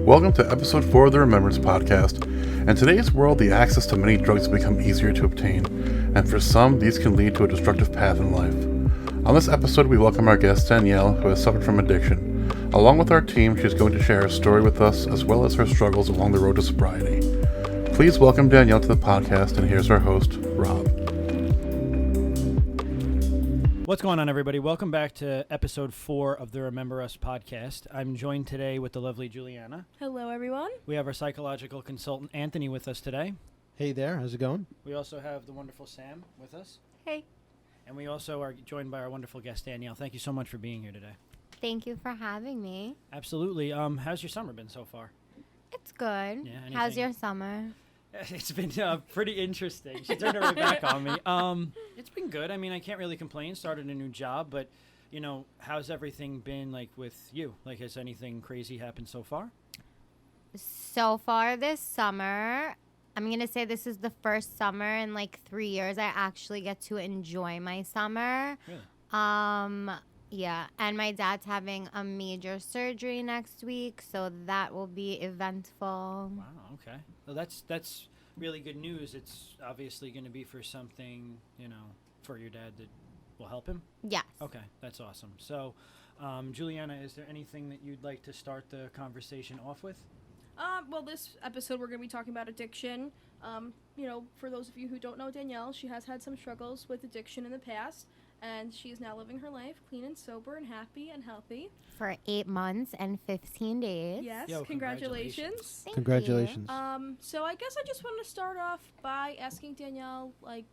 Welcome to episode 4 of the Remembrance Podcast. In today's world, the access to many drugs has become easier to obtain, and for some, these can lead to a destructive path in life. On this episode, we welcome our guest, Danielle, who has suffered from addiction. Along with our team, she is going to share her story with us, as well as her struggles along the road to sobriety. Please welcome Danielle to the podcast, and here's our host, Rob. What's going on, everybody? Welcome back to episode 4 of the Remember Us podcast. I'm joined today with the lovely Juliana. Hello, everyone. We have our psychological consultant, Anthony, with us today. Hey there, how's it going? We also have the wonderful Sam with us. Hey. And we also are joined by our wonderful guest, Danielle. Thank you so much for being here today. Thank you for having me. Absolutely. How's your summer been so far? It's good. Yeah, how's your summer? It's been pretty interesting. She turned her right back on me. It's been good. I mean, I can't really complain. Started a new job, but, you know, how's everything been, like, with you? Like, has anything crazy happened so far? So far this summer, I'm going to say this is the first summer in, like, 3 years I actually get to enjoy my summer. Really? Yeah, and my dad's having a major surgery next week, so that will be eventful. Wow, okay. Well, that's really good news. It's obviously going to be for something, you know, for your dad that will help him? Yes. Okay, that's awesome. So, Juliana, is there anything that you'd like to start the conversation off with? Well, this episode we're going to be talking about addiction. You know, for those of you who don't know Danielle, she has had some struggles with addiction in the past, and she's now living her life clean and sober and happy and healthy. For 8 months and 15 days. Yes, Yo, congratulations. Thank Congratulations. So I guess I just wanted to start off by asking Danielle, like,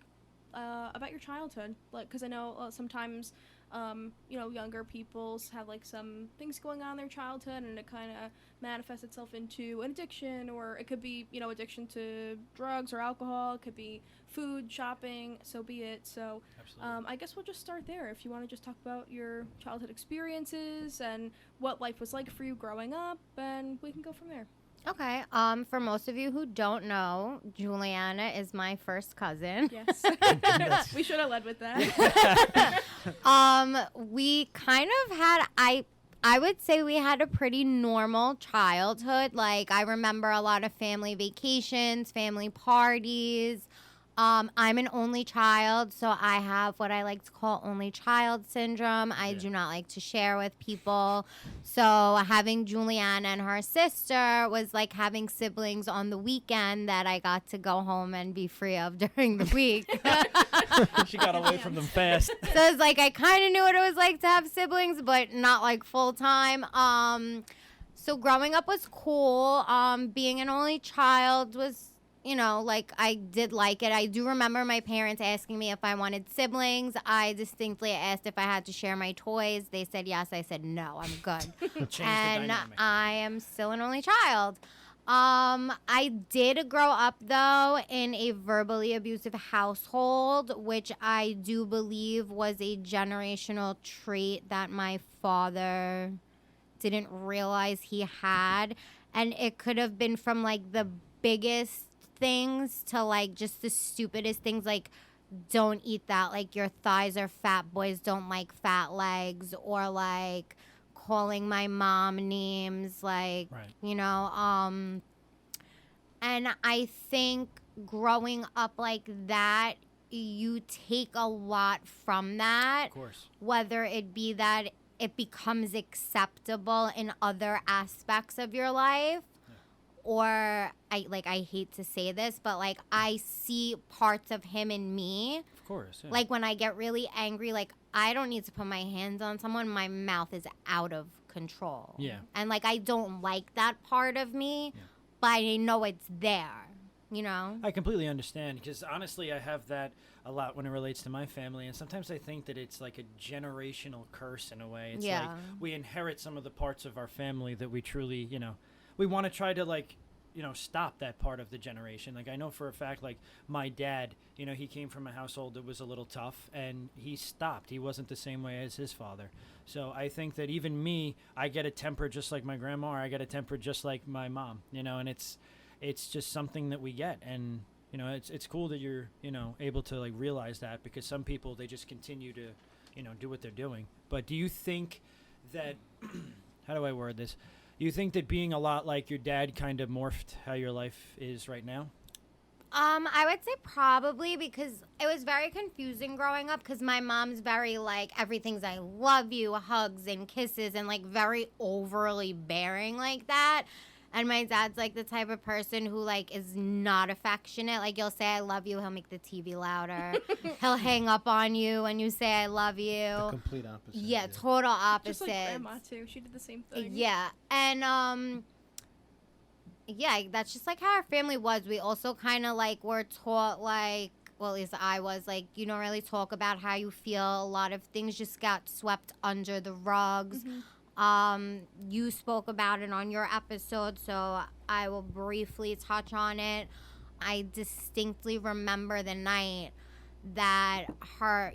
about your childhood. Like, because I know sometimes, you know, younger people have, like, some things going on in their childhood, and it kind of manifests itself into an addiction, or it could be, you know, addiction to drugs or alcohol. It could be food, shopping, so be it. So I guess we'll just start there. If you want to just talk about your childhood experiences and what life was like for you growing up, and we can go from there. Okay. For most of you who don't know, Juliana is my first cousin. Yes. We should have led with that. We kind of had, I would say we had a pretty normal childhood. Like, I remember a lot of family vacations, family parties. I'm an only child, so I have what I like to call only child syndrome. I do not like to share with people. So having Juliana and her sister was like having siblings on the weekend that I got to go home and be free of during the week. She got away from them fast. So it's like I kind of knew what it was like to have siblings, but not like full time. So growing up was cool. Being an only child was, you know, like, I did like it. I do remember my parents asking me if I wanted siblings. I distinctly asked if I had to share my toys. They said yes. I said no, I'm good. And I am still an only child. I did grow up, though, in a verbally abusive household, which I do believe was a generational trait that my father didn't realize he had. And it could have been from, like, the biggest things to, like, just the stupidest things, like, don't eat that, like, your thighs are fat, boys don't like fat legs, or, like, calling my mom names, like, you know, and I think growing up like that, you take a lot from that. Of course. Whether it be that it becomes acceptable in other aspects of your life, or I hate to say this, but, like, I see parts of him in me. Of course, yeah. Like, when I get really angry, like, I don't need to put my hands on someone. My mouth is out of control. Yeah. And, like, I don't like that part of me, but I know it's there, you know? I completely understand, because honestly, I have that a lot when it relates to my family, and sometimes I think that it's like a generational curse in a way. It's like we inherit some of the parts of our family that we truly, you know, we want to try to, like, you know, stop that part of the generation. Like, I know for a fact, like, my dad, you know, he came from a household that was a little tough, and he stopped. He wasn't the same way as his father. So I think that even me, I get a temper just like my grandma, or I get a temper just like my mom, you know, and it's just something that we get. And, you know, it's cool that you're, you know, able to, like, realize that, because some people, they just continue to, you know, do what they're doing. But do you think that, how do I word this? You think that being a lot like your dad kind of morphed how your life is right now? I would say probably, because it was very confusing growing up, because my mom's very like, everything's I love you, hugs and kisses, and like very overly bearing like that. And my dad's like the type of person who like is not affectionate. Like, you'll say I love you, he'll make the TV louder. He'll hang up on you when you say I love you. The complete opposite. Yeah, total opposite. Just like grandma too. She did the same thing. Yeah. And yeah, that's just like how our family was. We also kind of like were taught like, well, at least I was like, you don't really talk about how you feel. A lot of things just got swept under the rugs. You spoke about it on your episode, so I will briefly touch on it. I distinctly remember the night that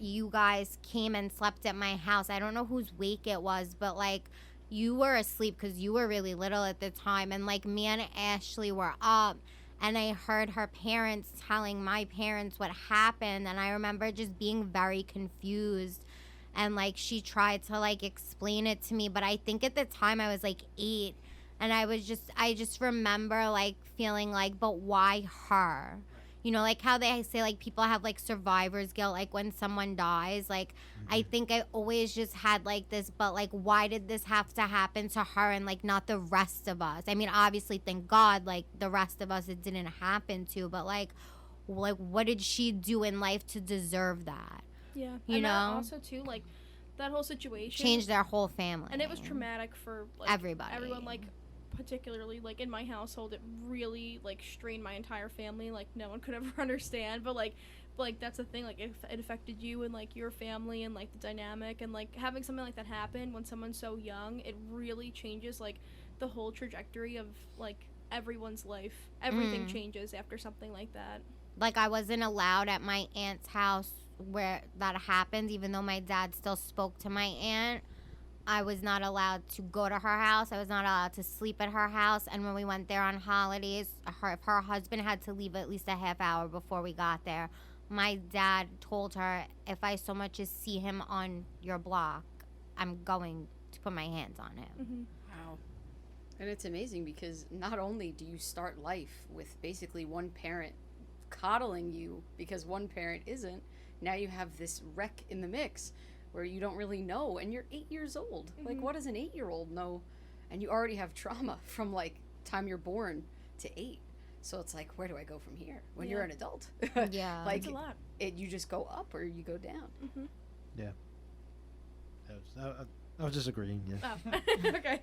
you guys came and slept at my house. I don't know whose wake it was, but like, you were asleep because you were really little at the time, and like me and Ashley were up, and I heard her parents telling my parents what happened, and I remember just being very confused, and like she tried to like explain it to me, but I think at the time I was like 8, and I just remember like feeling like, but why her? You know, like how they say like people have like survivor's guilt, like when someone dies. Like, I think I always just had like this, but like, why did this have to happen to her and like not the rest of us? I mean, obviously, thank God, like the rest of us it didn't happen to, but like what did she do in life to deserve that? Yeah, you know. Also too, like that whole situation changed their whole family, and it was traumatic for like everybody. Everyone, like particularly like in my household, it really like strained my entire family. Like no one could ever understand, but like that's the thing, like it affected you and like your family and like the dynamic, and like having something like that happen when someone's so young, it really changes like the whole trajectory of like everyone's life. Everything changes after something like that. Like, I wasn't allowed at my aunt's house where that happened, even though my dad still spoke to my aunt. I was not allowed to go to her house. I was not allowed to sleep at her house. And when we went there on holidays, if her husband had to leave at least a half hour before we got there, my dad told her, if I so much as see him on your block, I'm going to put my hands on him. Wow. And it's amazing because not only do you start life with basically one parent coddling you because one parent isn't, now you have this wreck in the mix where you don't really know, and you're 8 years old. Like, what does an 8-year-old know? And you already have trauma from like time you're born to 8. So it's like, where do I go from here when you're an adult? Yeah, like, it's a lot. You just go up or you go down. Yeah. I was just agreeing. Yeah. Oh. Okay.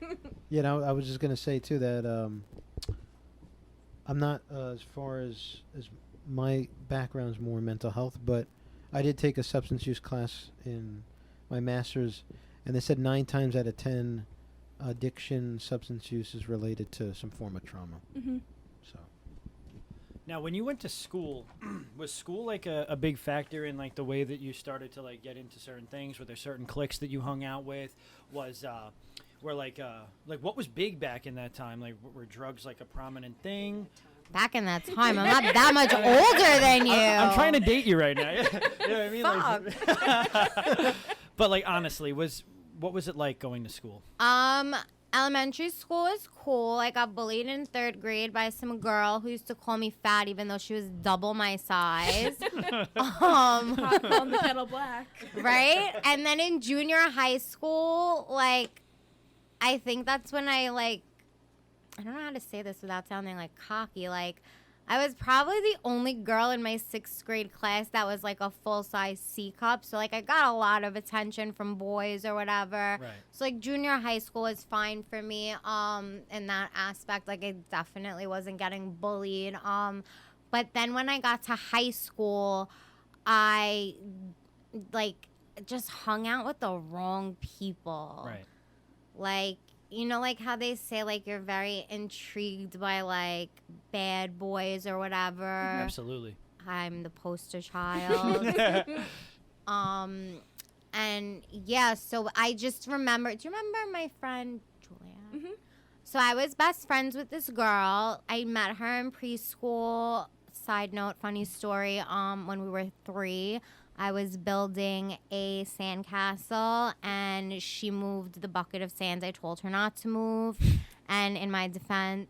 You know, I was just gonna say too that I'm not as far as my background's more mental health, but I did take a substance use class in my master's, and they said 9 times out of 10 addiction, substance use is related to some form of trauma. So Now, when you went to school, was school like a big factor in like the way that you started to like get into certain things? Were there certain cliques that you hung out with? Were like what was big back in that time? Like, were drugs like a prominent thing? Back in that time, I'm not that much older than you. I'm trying to date you right now. You know what I mean? Like, but like, honestly, what was it like going to school? Elementary school is cool. I got bullied in 3rd grade by some girl who used to call me fat, even though she was double my size. On the kettle black. Right? And then in junior high school, like, I think that's when I don't know how to say this without sounding like cocky. Like, I was probably the only girl in my 6th grade class that was like a full-size C cup. So like, I got a lot of attention from boys or whatever. Right. So like, junior high school was fine for me in that aspect. Like, I definitely wasn't getting bullied. But then when I got to high school, I like just hung out with the wrong people. Right. Like, you know, like how they say, like, you're very intrigued by, like, bad boys or whatever. Absolutely. I'm the poster child. And, yeah, so I just remember, do you remember my friend Julia? So I was best friends with this girl. I met her in preschool. Side note, funny story, when we were 3. I was building a sandcastle, and she moved the bucket of sand I told her not to move. And in my defense,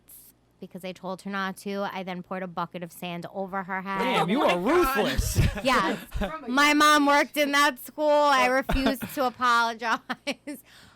because I told her not to, I then poured a bucket of sand over her head. Damn, you are ruthless. Yes. My mom worked in that school. I refused to apologize.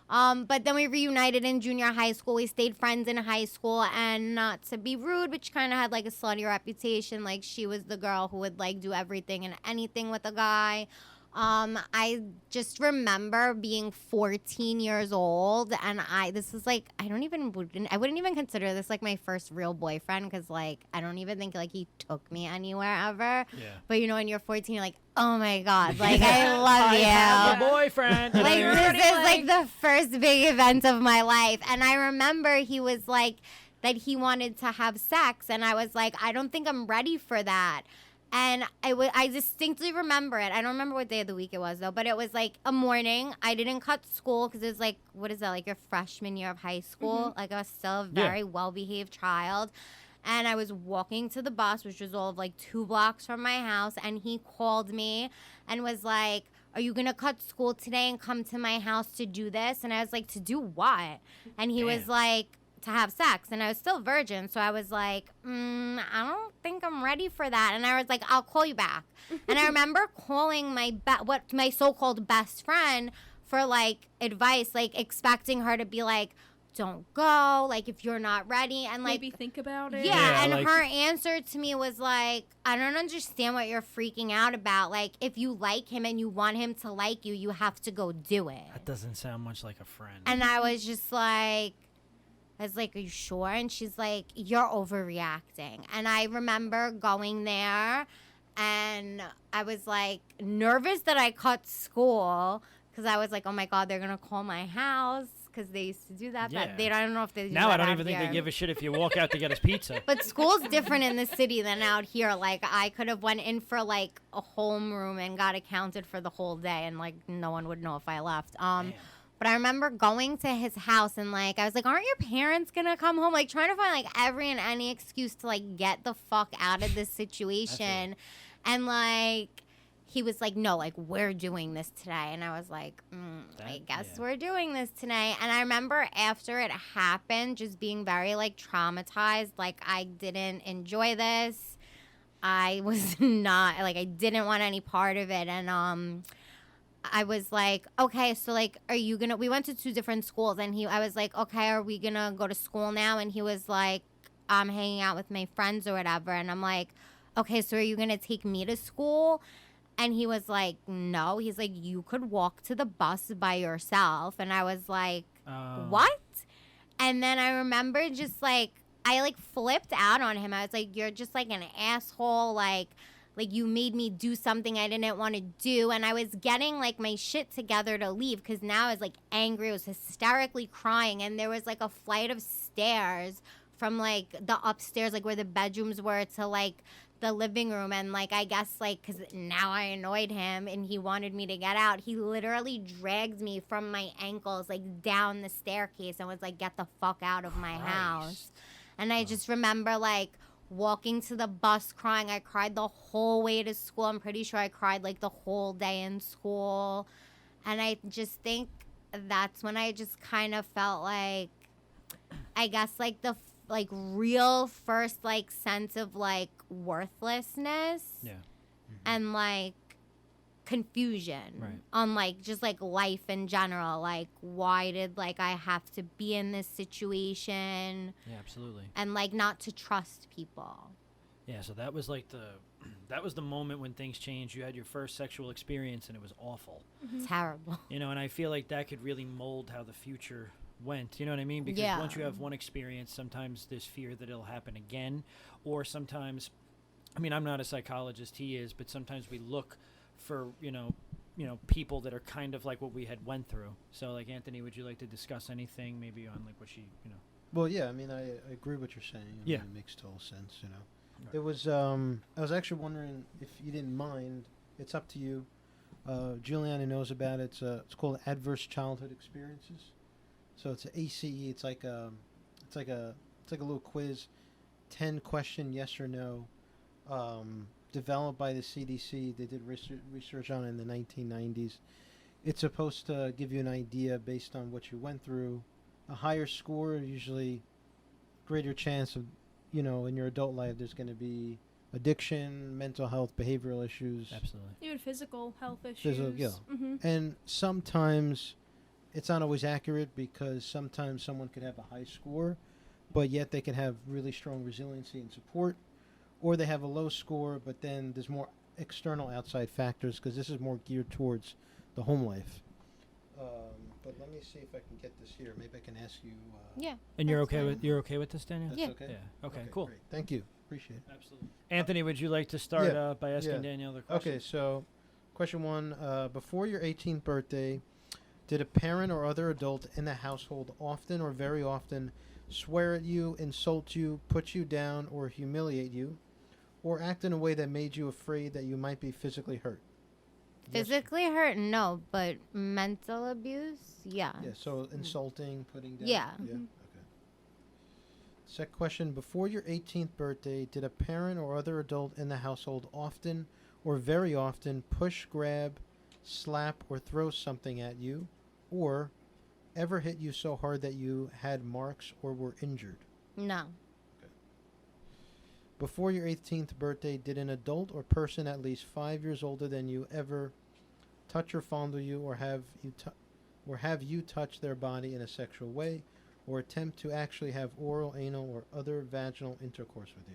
But then we reunited in junior high school. We stayed friends in high school, and not to be rude, but she kind of had like a slutty reputation. Like she was the girl who would like do everything and anything with a guy. I just remember being 14 years old, and I wouldn't even consider this like my first real boyfriend, because like I don't even think like he took me anywhere ever. Yeah. But you know, when you're 14, you're like, oh my god, like I love I you. have a boyfriend. Like this is like the first big event of my life, and I remember he was like that he wanted to have sex, and I was like, I don't think I'm ready for that. And I distinctly remember it. I don't remember what day of the week it was, though. But it was, like, a morning. I didn't cut school because it was, like, what is that, like, your freshman year of high school? Like, I was still a very well-behaved child. And I was walking to the bus, which was all of, like, 2 blocks from my house. And he called me and was like, are you going to cut school today and come to my house to do this? And I was like, to do what? And he was like, to have sex. And I was still virgin, so I was like, I don't think I'm ready for that. And I was like, I'll call you back. And I remember calling my so-called best friend for like advice, like expecting her to be like, don't go, like if you're not ready, and like maybe think about it. Yeah, and like, her answer to me was like, I don't understand what you're freaking out about. Like, if you like him and you want him to like you, you have to go do it. That doesn't sound much like a friend. And I was just like, are you sure? And she's like, you're overreacting. And I remember going there, and I was like nervous that I cut school, because I was like, oh my God, they're going to call my house, because they used to do that. Yeah. But I don't know if they do now that I don't out even think here. they give a shit if you walk out to get us pizza. But school's different in the city than out here. Like, I could have went in for like a homeroom and got accounted for the whole day, and like no one would know if I left. Damn. But I remember going to his house, and like I was like, aren't your parents gonna come home? Like trying to find like every and any excuse to like get the fuck out of this situation. And like he was like, no, like we're doing this today. And I was like, I guess we're doing this today. And I remember after it happened, just being very like traumatized. Like I didn't enjoy this. I was not like, I didn't want any part of it. And I was like, okay, so like, are you gonna, we went to 2 different schools, and I was like, okay, are we gonna go to school now? And he was like, I'm hanging out with my friends or whatever. And I'm like, okay, so are you gonna take me to school? And he was like, no. He's like, you could walk to the bus by yourself. And I was like, what? And then I remember just like, I like flipped out on him. I was like, you're just like an asshole. Like you made me do something I didn't want to do. And I was getting like my shit together to leave, because now I was like angry. I was hysterically crying. And there was like a flight of stairs from like the upstairs, like where the bedrooms were, to like the living room. And like, I guess like, because now I annoyed him and he wanted me to get out, he literally dragged me from my ankles like down the staircase and was like, get the fuck out of my house. And I just remember like walking to the bus crying. I cried the whole way to school. I'm pretty sure I cried like the whole day in school. And I just think that's when I just kind of felt like, I guess like the like real first like sense of like worthlessness. Yeah. And like confusion on like just like life in general. Like, why did like I have to be in this situation? Yeah, absolutely. And like not to trust people. Yeah, so that was like that was the moment when things changed. You had your first sexual experience and it was awful. Terrible. You know, and I feel like that could really mold how the future went. You know what I mean? Because once you have one experience, sometimes there's fear that it'll happen again, or sometimes, I mean, I'm not a psychologist, he is, but sometimes we look for, you know, people that are kind of like what we had went through. So like, Anthony, would you like to discuss anything maybe on like what she, you know? Well, yeah, I mean, I agree with what you're saying. I mean, it makes total sense, you know. Right. There was, I was actually wondering if you didn't mind, it's up to you. Juliana knows about it. It's called Adverse Childhood Experiences. So it's an ACE. It's like a little quiz, 10-question yes or no, developed by the CDC. They did research on it in the 1990s. It's supposed to give you an idea based on what you went through. A higher score, usually greater chance of, in your adult life, there's going to be addiction, mental health, behavioral issues. Absolutely. Even physical health issues. And sometimes it's not always accurate because sometimes someone could have a high score, but yet they can have really strong resiliency and support, or they have a low score, but then there's more external outside factors because this is more geared towards the home life. But let me see if I can get this here. Maybe I can ask you. Yeah. And you're okay with this, Danielle? That's Yeah. okay? Yeah. Okay, cool. Great. Thank you. Appreciate it. Absolutely. Anthony, would you like to start Yeah. by asking Yeah. Danielle the question? Okay, so question 1. Before your 18th birthday, did a parent or other adult in the household often or very often swear at you, insult you, put you down, or humiliate you, or act in a way that made you afraid that you might be physically hurt? Physically hurt, no, but mental abuse, yeah. Yeah, so insulting, putting down. Yeah. Okay. Second question. Before your 18th birthday, did a parent or other adult in the household often or very often push, grab, slap, or throw something at you, or ever hit you so hard that you had marks or were injured? No. Before your 18th birthday, did an adult or person at least 5 years older than you ever touch or fondle you, or have you touch their body in a sexual way, or attempt to actually have oral, anal, or other vaginal intercourse with you?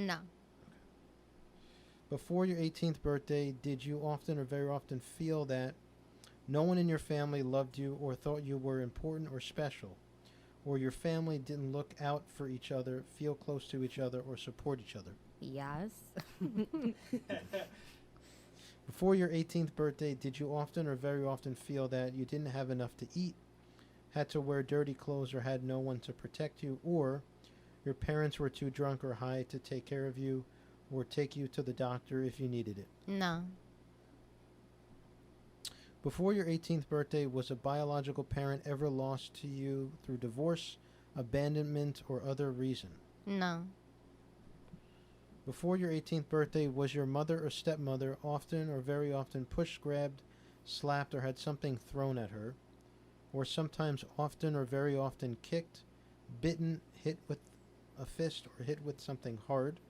No. Before your 18th birthday, did you often or very often feel that no one in your family loved you or thought you were important or special, or your family didn't look out for each other, feel close to each other, or support each other? Yes. Before your 18th birthday, did you often or very often feel that you didn't have enough to eat, had to wear dirty clothes, or had no one to protect you, or your parents were too drunk or high to take care of you or take you to the doctor if you needed it? No. Before your 18th birthday, was a biological parent ever lost to you through divorce, abandonment, or other reason? No. Before your 18th birthday, was your mother or stepmother often or very often pushed, grabbed, slapped, or had something thrown at her, or sometimes often or very often kicked, bitten, hit with a fist, or hit with something hard,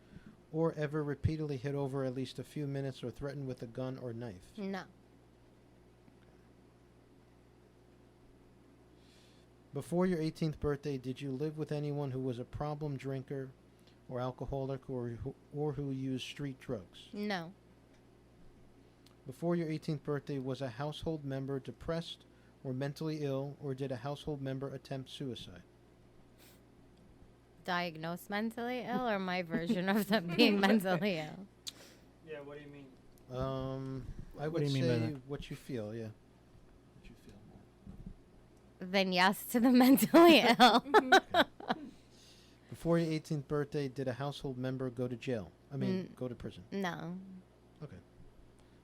or ever repeatedly hit over at least a few minutes or threatened with a gun or knife? No. Before your 18th birthday, did you live with anyone who was a problem drinker or alcoholic or who used street drugs? No. Before your 18th birthday, was a household member depressed or mentally ill, or did a household member attempt suicide? Diagnosed mentally ill, or my version of them being mentally ill? Yeah, what do you mean? I What do would you mean by say that? what you feel, yeah. What you feel more. Then yes to the mentally ill. Before your 18th birthday, did a household member go to jail? Go to prison? No.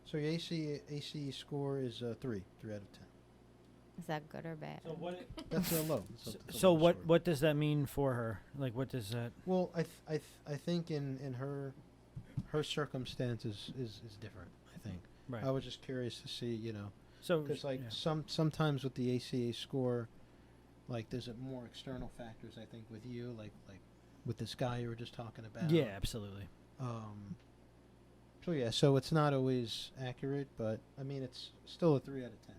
So your ACE score is 3 out of 10. Is that good or bad? So what? That's low. That's a So low what? score. What does that mean for her? Like, what does that? Well, I think in her circumstances is different. I think. Right. I was just curious to see, So because like yeah. sometimes with the ACA score, like there's more external factors. I think with you, like with this guy you were just talking about. Yeah, absolutely. So yeah, so it's not always accurate, but I mean it's still a 3 out of 10.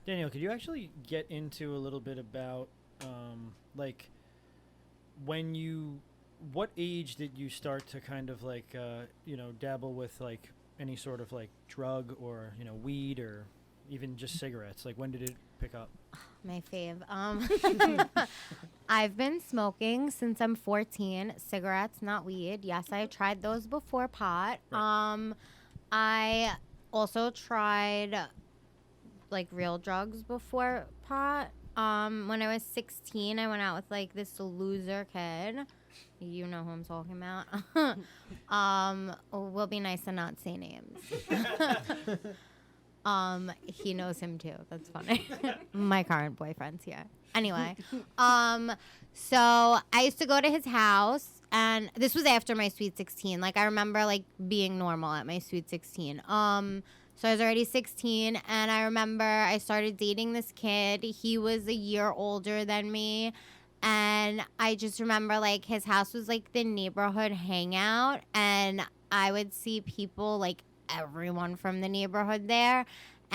Danielle, could you actually get into a little bit about, like, what age did you start to kind of like, dabble with like any sort of like drug or, weed or even just cigarettes? Like, when did it pick up? My fave. I've been smoking since I'm 14. Cigarettes, not weed. Yes, I tried those before pot. Right. I also tried like real drugs before pot. When I was 16, I went out with like this loser kid. You know who I'm talking about. We'll be nice and not say names. He knows him too. That's funny. My current boyfriend's here. Anyway, so I used to go to his house, and this was after my sweet 16. Like, I remember like being normal at my sweet 16. So I was already 16, and I remember I started dating this kid. He was a year older than me, And I just remember, like, his house was, like, the neighborhood hangout. And I would see people, like, everyone from the neighborhood there.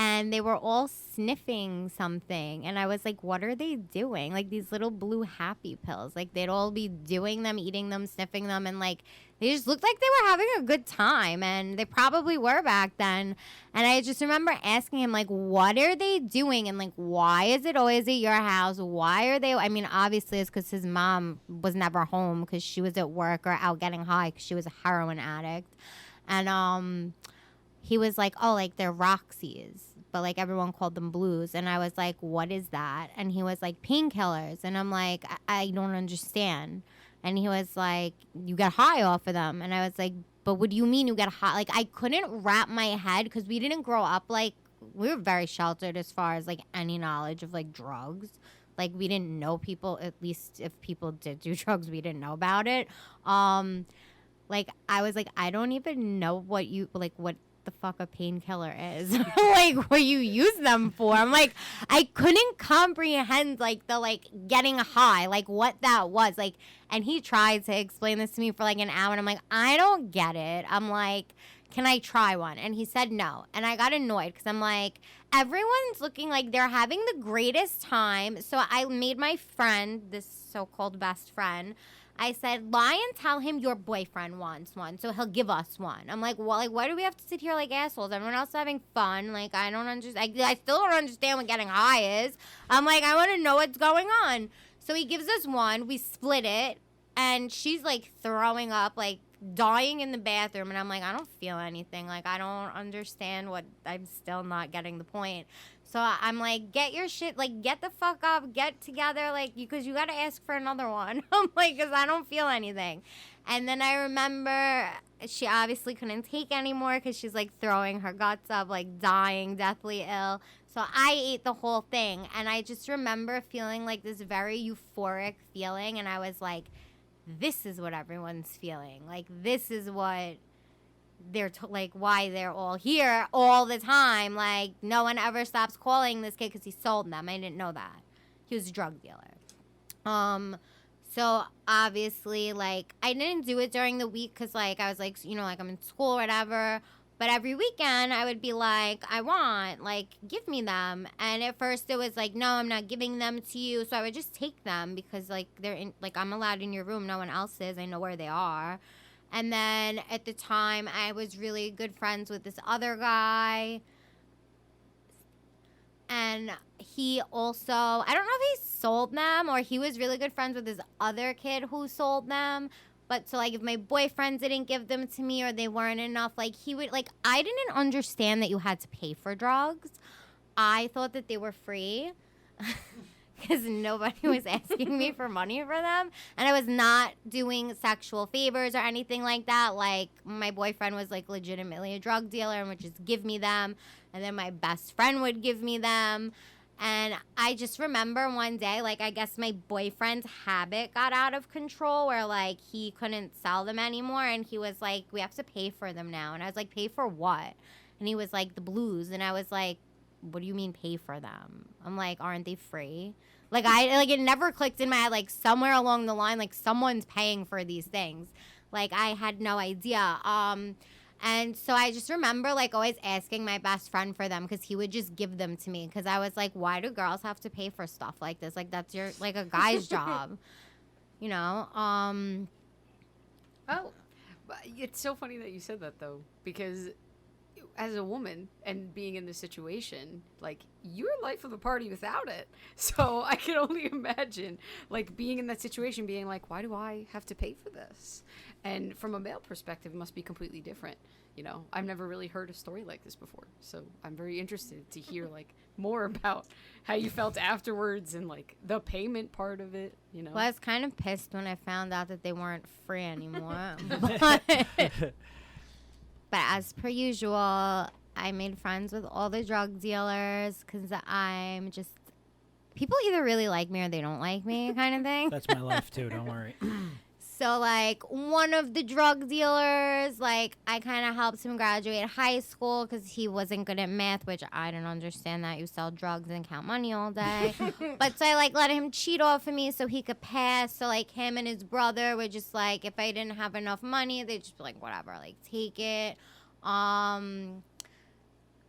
And they were all sniffing something. And I was like, what are they doing? Like, these little blue happy pills. Like, they'd all be doing them, eating them, sniffing them. And, like, they just looked like they were having a good time. And they probably were back then. And I just remember asking him, like, what are they doing? And, like, why is it always at your house? Why are they? I mean, obviously it's because his mom was never home because she was at work or out getting high because she was a heroin addict. And he was like, oh, like, they're Roxy's. But, like, everyone called them blues. And I was like, what is that? And he was like, painkillers. And I'm like, I don't understand. And he was like, you get high off of them. And I was like, but what do you mean you get high? Like, I couldn't wrap my head because we didn't grow up, like, we were very sheltered as far as, like, any knowledge of, like, drugs. Like, we didn't know people, at least if people did do drugs, we didn't know about it. Like, I was like, I don't even know what the fuck a painkiller is. Like, what you use them for. I'm like, I couldn't comprehend, like, the, like, getting high, like, what that was. Like, and he tried to explain this to me for, like, an hour, and I'm like, I don't get it. I'm like, can I try one? And he said no. And I got annoyed because I'm like, everyone's looking like they're having the greatest time. So I made my friend, this so-called best friend, I said, lie and tell him your boyfriend wants one, so he'll give us one. I'm like, well, like, why do we have to sit here like assholes? Everyone else is having fun. Like, I don't understand. I still don't understand what getting high is. I'm like, I want to know what's going on. So he gives us one. We split it, and she's, like, throwing up, like, dying in the bathroom. And I'm like, I don't feel anything. Like, I don't understand what. I'm still not getting the point. So I'm like, get your shit, like, get the fuck up, get together, like, because you got to ask for another one. I'm like, because I don't feel anything. And then I remember she obviously couldn't take anymore because she's, like, throwing her guts up, like, dying, deathly ill. So I ate the whole thing. And I just remember feeling, like, this very euphoric feeling. And I was like, this is what everyone's feeling. Like, this is what they're like, why they're all here all the time. Like, no one ever stops calling this kid because he sold them. I didn't know that. He was a drug dealer. So obviously, like, I didn't do it during the week because, like, I was like, you know, like, I'm in school or whatever. But every weekend I would be like, I want, like, give me them. And at first it was like, no, I'm not giving them to you. So I would just take them because, like, they're in, like, I'm allowed in your room. No one else is. I know where they are. And then at the time, I was really good friends with this other guy. And he also, I don't know if he sold them or he was really good friends with this other kid who sold them. But so, like, if my boyfriend didn't give them to me or they weren't enough, like, he would, like, I didn't understand that you had to pay for drugs. I thought that they were free. Because nobody was asking me for money for them. And I was not doing sexual favors or anything like that. Like, my boyfriend was, like, legitimately a drug dealer and would just give me them. And then my best friend would give me them. And I just remember one day, like, I guess my boyfriend's habit got out of control where, like, he couldn't sell them anymore. And he was like, we have to pay for them now. And I was like, pay for what? And he was like, the blues. And I was like, what do you mean pay for them? I'm like, aren't they free? Like, it never clicked in my head, like, somewhere along the line, like, someone's paying for these things. Like, I had no idea. And so I just remember, like, always asking my best friend for them because he would just give them to me because I was like, why do girls have to pay for stuff like this? Like, that's your, like, a guy's job, you know? Oh, it's so funny that you said that, though, because as a woman and being in this situation, like, you're life of the party without it. So I can only imagine, like, being in that situation, being like, why do I have to pay for this? And from a male perspective, it must be completely different. You know, I've never really heard a story like this before. So I'm very interested to hear, like, more about how you felt afterwards and, like, the payment part of it, you know? Well, I was kind of pissed when I found out that they weren't free anymore. But as per usual, I made friends with all the drug dealers because I'm just, people either really like me or they don't like me kind of thing. That's my life too, don't worry. So, like, one of the drug dealers, like, I kind of helped him graduate high school because he wasn't good at math, which I didn't understand that. You sell drugs and count money all day. But so I, like, let him cheat off of me so he could pass. So, like, him and his brother were just, like, if I didn't have enough money, they'd just be like, whatever, like, take it.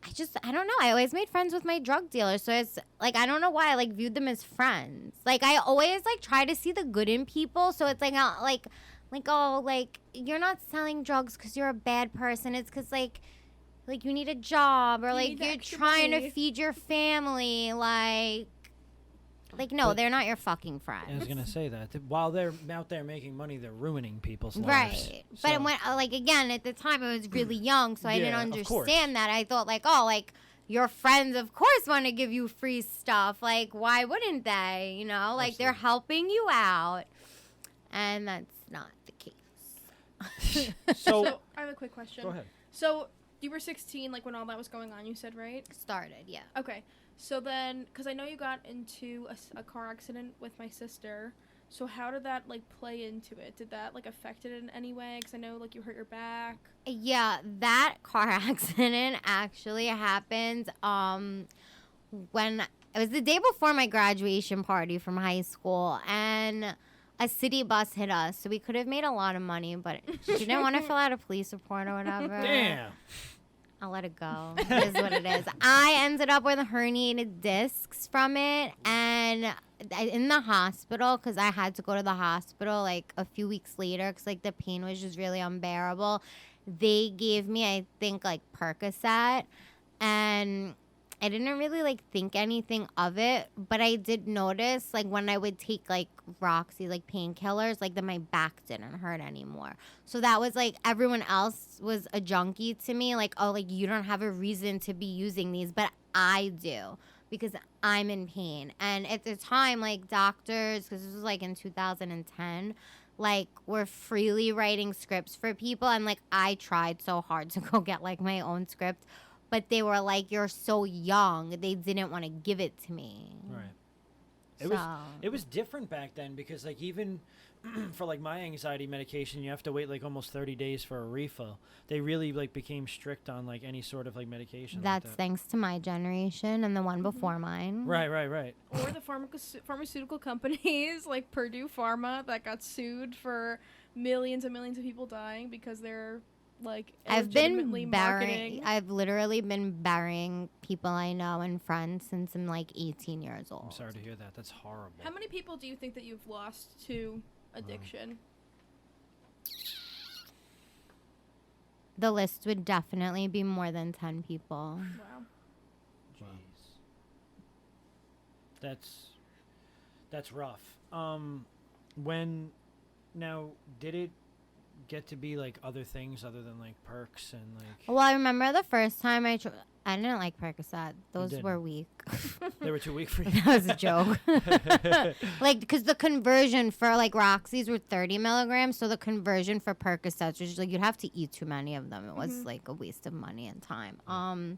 I don't know. I always made friends with my drug dealers. So it's like, I don't know why I like viewed them as friends. Like I always like try to see the good in people. So it's like, oh, like you're not selling drugs because you're a bad person. It's because like you need a job or like you're trying to feed your family. Like, no, they're not your fucking friends. I was going to say that. While they're out there making money, they're ruining people's lives. Right. So. But when, like, again, at the time, I was really young, so I didn't understand that. I thought, like, oh, like, your friends, of course, want to give you free stuff. Like, why wouldn't they? You know? Like, they're helping you out. And that's not the case. So, I have a quick question. Go ahead. So, you were 16, like, when all that was going on, you said, right? Started, yeah. Okay. So then, because I know you got into a car accident with my sister, so how did that, like, play into it? Did that, like, affect it in any way? Because I know, like, you hurt your back. Yeah, that car accident actually happened when it was the day before my graduation party from high school, and a city bus hit us, so we could have made a lot of money, but she didn't want to fill out a police report or whatever. Damn. I'll let it go. It is what it is. I ended up with herniated discs from it, and in the hospital, because I had to go to the hospital like a few weeks later because like the pain was just really unbearable. They gave me, I think, like Percocet, and I didn't really like think anything of it, but I did notice like when I would take like Roxy, like painkillers, like that my back didn't hurt anymore. So that was like everyone else was a junkie to me, like, oh, like you don't have a reason to be using these, but I do because I'm in pain. And at the time, like doctors, because this was like in 2010, like were freely writing scripts for people, and like I tried so hard to go get like my own script. But they were like, you're so young. They didn't want to give it to me. Right. It was different back then because like even for like my anxiety medication, you have to wait like almost 30 days for a refill. They really like became strict on like any sort of like medication. That's like that. Thanks to my generation and the one before mine. Right. Or the pharmaceutical companies like Purdue Pharma that got sued for millions and millions of people dying because they're like I've literally been burying people I know and friends since I'm like 18 years old. I'm sorry to hear that. That's horrible. How many people do you think that you've lost to addiction? The list would definitely be more than 10 people. Wow. Jeez. That's rough. Did it get to be like other things other than like perks and like Well, I remember the first time I didn't like Percocet. Those were weak. They were too weak for you. That was a joke. Like, because the conversion for like Roxy's were 30 milligrams, so the conversion for Percocets was like you'd have to eat too many of them. It was like a waste of money and time.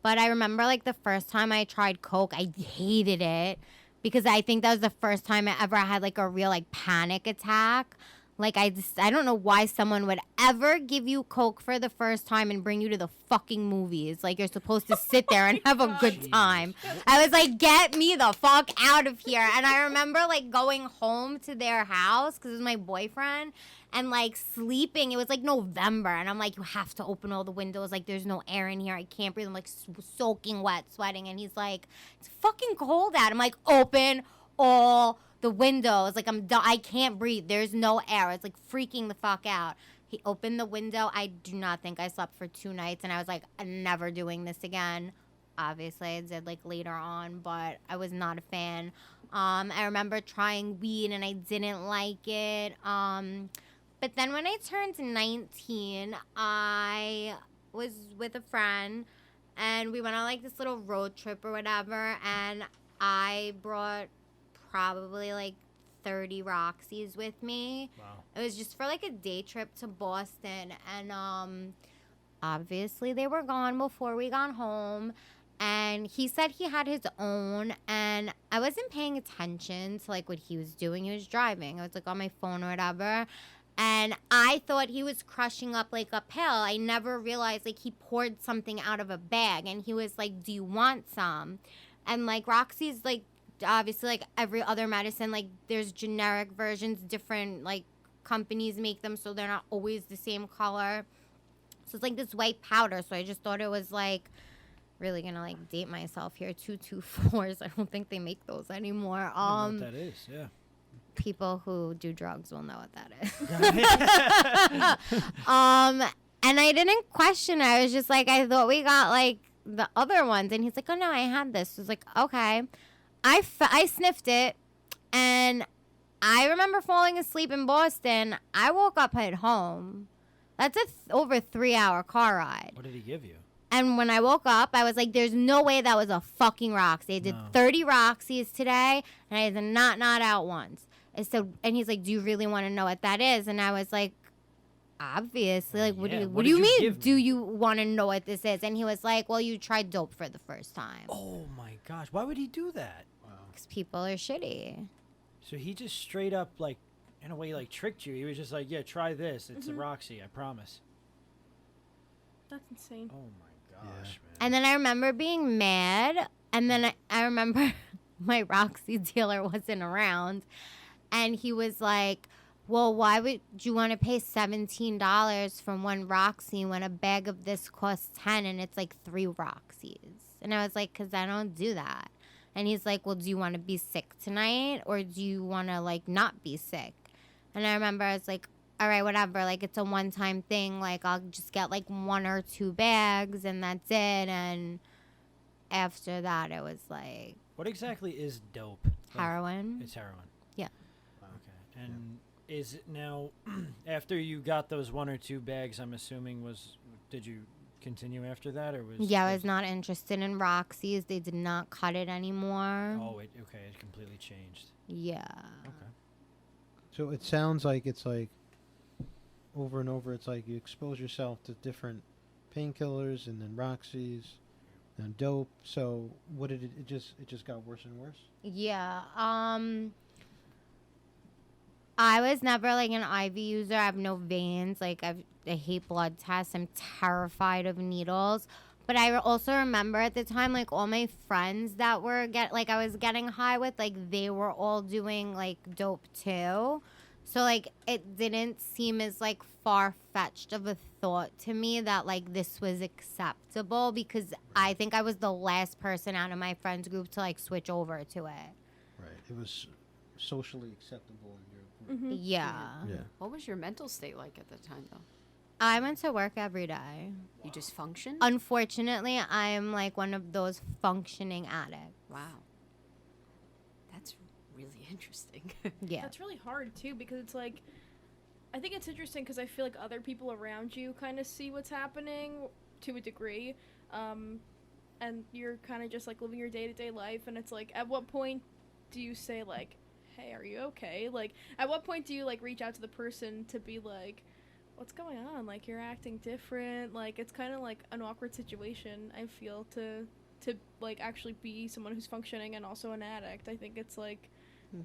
But I remember like the first time I tried Coke, I hated it because I think that was the first time I ever had like a real like panic attack. Like, I don't know why someone would ever give you Coke for the first time and bring you to the fucking movies. Like, you're supposed to sit there and have a good time. I was like, get me the fuck out of here. And I remember, like, going home to their house, because it was my boyfriend, and, like, sleeping. It was, like, November. And I'm like, you have to open all the windows. Like, there's no air in here. I can't breathe. I'm, like, soaking wet, sweating. And he's like, it's fucking cold out. I'm like, open all the windows, like I can't breathe. There's no air. It's like freaking the fuck out. He opened the window. I do not think I slept for 2 nights, and I was like, I'm never doing this again. Obviously, I did like later on, but I was not a fan. I remember trying weed, and I didn't like it. But then when I turned 19, I was with a friend, and we went on like this little road trip or whatever, and I brought probably like 30 Roxy's with me. Wow. It was just for like a day trip to Boston, and obviously they were gone before we got home, and he said he had his own, and I wasn't paying attention to like what he was doing. He was driving. I was like on my phone or whatever. And I thought he was crushing up like a pill. I never realized like he poured something out of a bag and he was like, do you want some? And like Roxy's like obviously like every other medicine, like there's generic versions, different like companies make them so they're not always the same color. So it's like this white powder. So I just thought it was like really gonna like date myself here. 224s. I don't think they make those anymore. I don't know what that is, yeah. People who do drugs will know what that is. And I didn't question it. I was just like, I thought we got like the other ones, and he's like, oh no, I had this. I was like, okay. I sniffed it, and I remember falling asleep in Boston. I woke up at home. That's over 3-hour car ride. What did he give you? And when I woke up, I was like, there's no way that was a fucking Roxy. I did 30 Roxys today, and I did not out once. And he's like, do you really want to know what that is? And I was like, obviously. Like, what do you mean, do you want to know what this is? And he was like, well, you tried dope for the first time. Oh, my gosh. Why would he do that? Because people are shitty. So he just straight up, like, in a way, like, tricked you. He was just like, yeah, try this. It's a Roxy, I promise. That's insane. Oh, my gosh, man. And then I remember being mad. And then I remember my Roxy dealer wasn't around. And he was like, well, why would you want to pay $17 for one Roxy when a bag of this costs 10 and it's like 3 Roxys? And I was like, because I don't do that. And he's like, well, do you want to be sick tonight or do you want to like not be sick? And I remember I was like, all right, whatever. Like, it's a one-time thing. Like, I'll just get like 1 or 2 bags and that's it. And after that, it was like... What exactly is dope? Heroin. It's heroin. Yeah. Okay. And is it now, after you got those 1 or 2 bags, I'm assuming did you continue after that or was... Yeah, I was not interested in Roxy's. They did not cut it anymore. Oh, okay. It completely changed. Yeah. Okay. So it sounds like it's like over and over. It's like you expose yourself to different painkillers and then Roxy's and dope. So what did it just got worse and worse? Yeah. I was never like an IV user. I have no veins. Like I hate blood tests. I'm terrified of needles. But I also remember at the time, like all my friends that were I was getting high with, like they were all doing like dope too. So like it didn't seem as like far-fetched of a thought to me that like this was acceptable because I think I was the last person out of my friends group to like switch over to it. Right. It was socially acceptable in your group. Mm-hmm. Yeah. Yeah. What was your mental state like at the time, though? I went to work every day. You just functioned? Unfortunately, I'm like one of those functioning addicts. Wow. That's really interesting. Yeah. That's really hard too because it's like I think it's interesting because I feel like other people around you kind of see what's happening to a degree, and you're kind of just like living your day-to-day life, and it's like at what point do you say like, hey, are you okay? Like at what point do you like reach out to the person to be like, what's going on? Like you're acting different. Like it's kind of like an awkward situation, I feel, to like actually be someone who's functioning and also an addict. I think it's like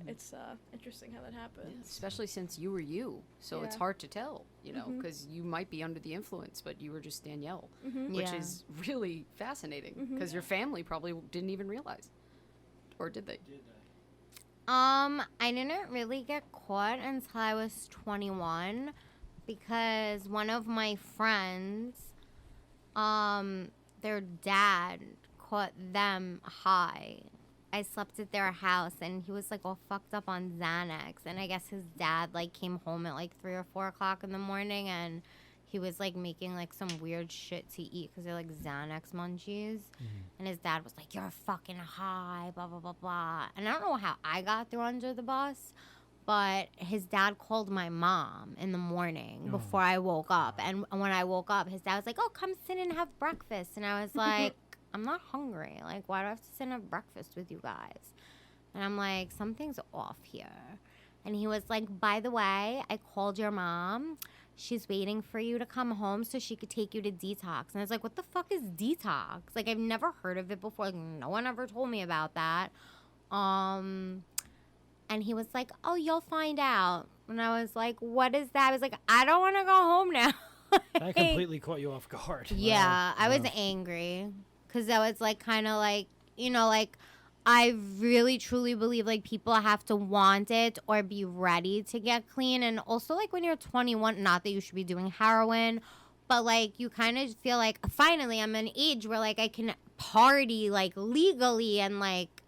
it's interesting how that happens. Yeah, especially since you were you, so it's hard to tell, you know, because you might be under the influence, but you were just Danielle, which is really fascinating because your family probably didn't even realize, or did they? I didn't really get caught until I was 21 because one of my friends, their dad caught them high. I slept at their house and he was like all fucked up on Xanax, and I guess his dad like came home at like 3 or 4 o'clock in the morning and he was like making like some weird shit to eat because they're like Xanax munchies, and his dad was like, you're fucking high, blah blah blah blah. And I don't know how I got through under the bus, but his dad called my mom in the morning before I woke up, and when I woke up his dad was like, oh, come sit and have breakfast, and I was like, I'm not hungry. Like, why do I have to sit and have breakfast with you guys? And I'm like, something's off here. And he was like, by the way, I called your mom. She's waiting for you to come home so she could take you to Detox. And I was like, what the fuck is Detox? Like, I've never heard of it before. Like, no one ever told me about that. And he was like, "Oh, you'll find out." And I was like, "What is that?" I was like, "I don't want to go home now." That completely caught you off guard. Yeah, I was angry because I was like, kind of like, like I really truly believe like people have to want it or be ready to get clean. And also like when you're 21, not that you should be doing heroin, but like you kind of feel like finally I'm an age where like I can party like legally, and like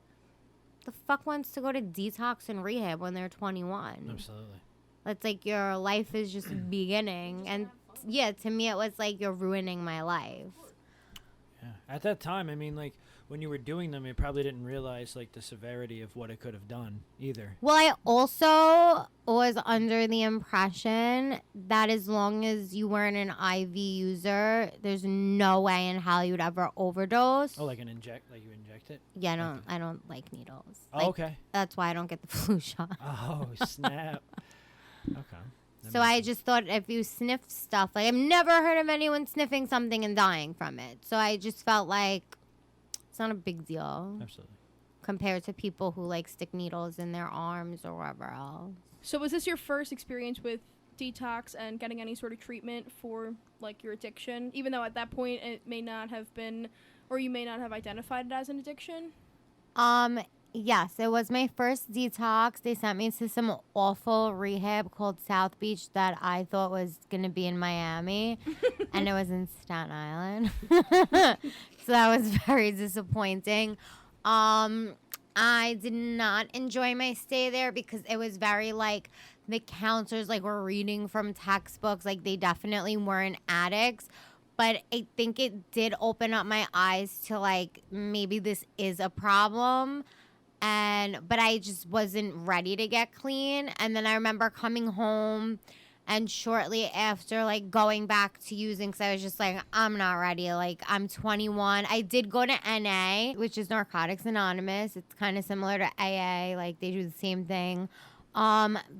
the fuck wants to go to detox and rehab when they're 21? Absolutely. It's like your life is just beginning. And yeah, to me it was like you're ruining my life. Yeah. At that time, I mean, like, when you were doing them, you probably didn't realize, like, the severity of what it could have done either. Well, I also was under the impression that as long as you weren't an IV user, there's no way in hell you'd ever overdose. Oh, like you inject it? Yeah, I don't like needles. Oh, Like, okay. That's why I don't get the flu shot. Oh, snap. Okay. So I just thought if you sniff stuff, like I've never heard of anyone sniffing something and dying from it. So I just felt like it's not a big deal. Absolutely. Compared to people who like stick needles in their arms or wherever else. So was this your first experience with detox and getting any sort of treatment for like your addiction? Even though at that point it may not have been, or you may not have identified it as an addiction? Yes, it was my first detox. They sent me to some awful rehab called South Beach that I thought was going to be in Miami, and it was in Staten Island. So that was very disappointing. I did not enjoy my stay there because it was very like the counselors like were reading from textbooks. Like they definitely weren't addicts. But I think it did open up my eyes to like maybe this is a problem. But I just wasn't ready to get clean. And then I remember coming home and shortly after, like, going back to using, because I was just like, I'm not ready. Like, I'm 21. I did go to NA, which is Narcotics Anonymous. It's kind of similar to AA. Like, they do the same thing.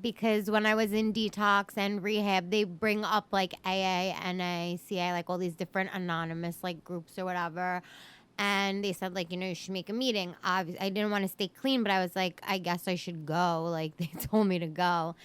Because when I was in detox and rehab, they bring up, like, AA, NA, CA, like, all these different anonymous, like, groups or whatever. And they said, like, you should make a meeting. I didn't want to stay clean, but I was like, I guess I should go. Like, they told me to go.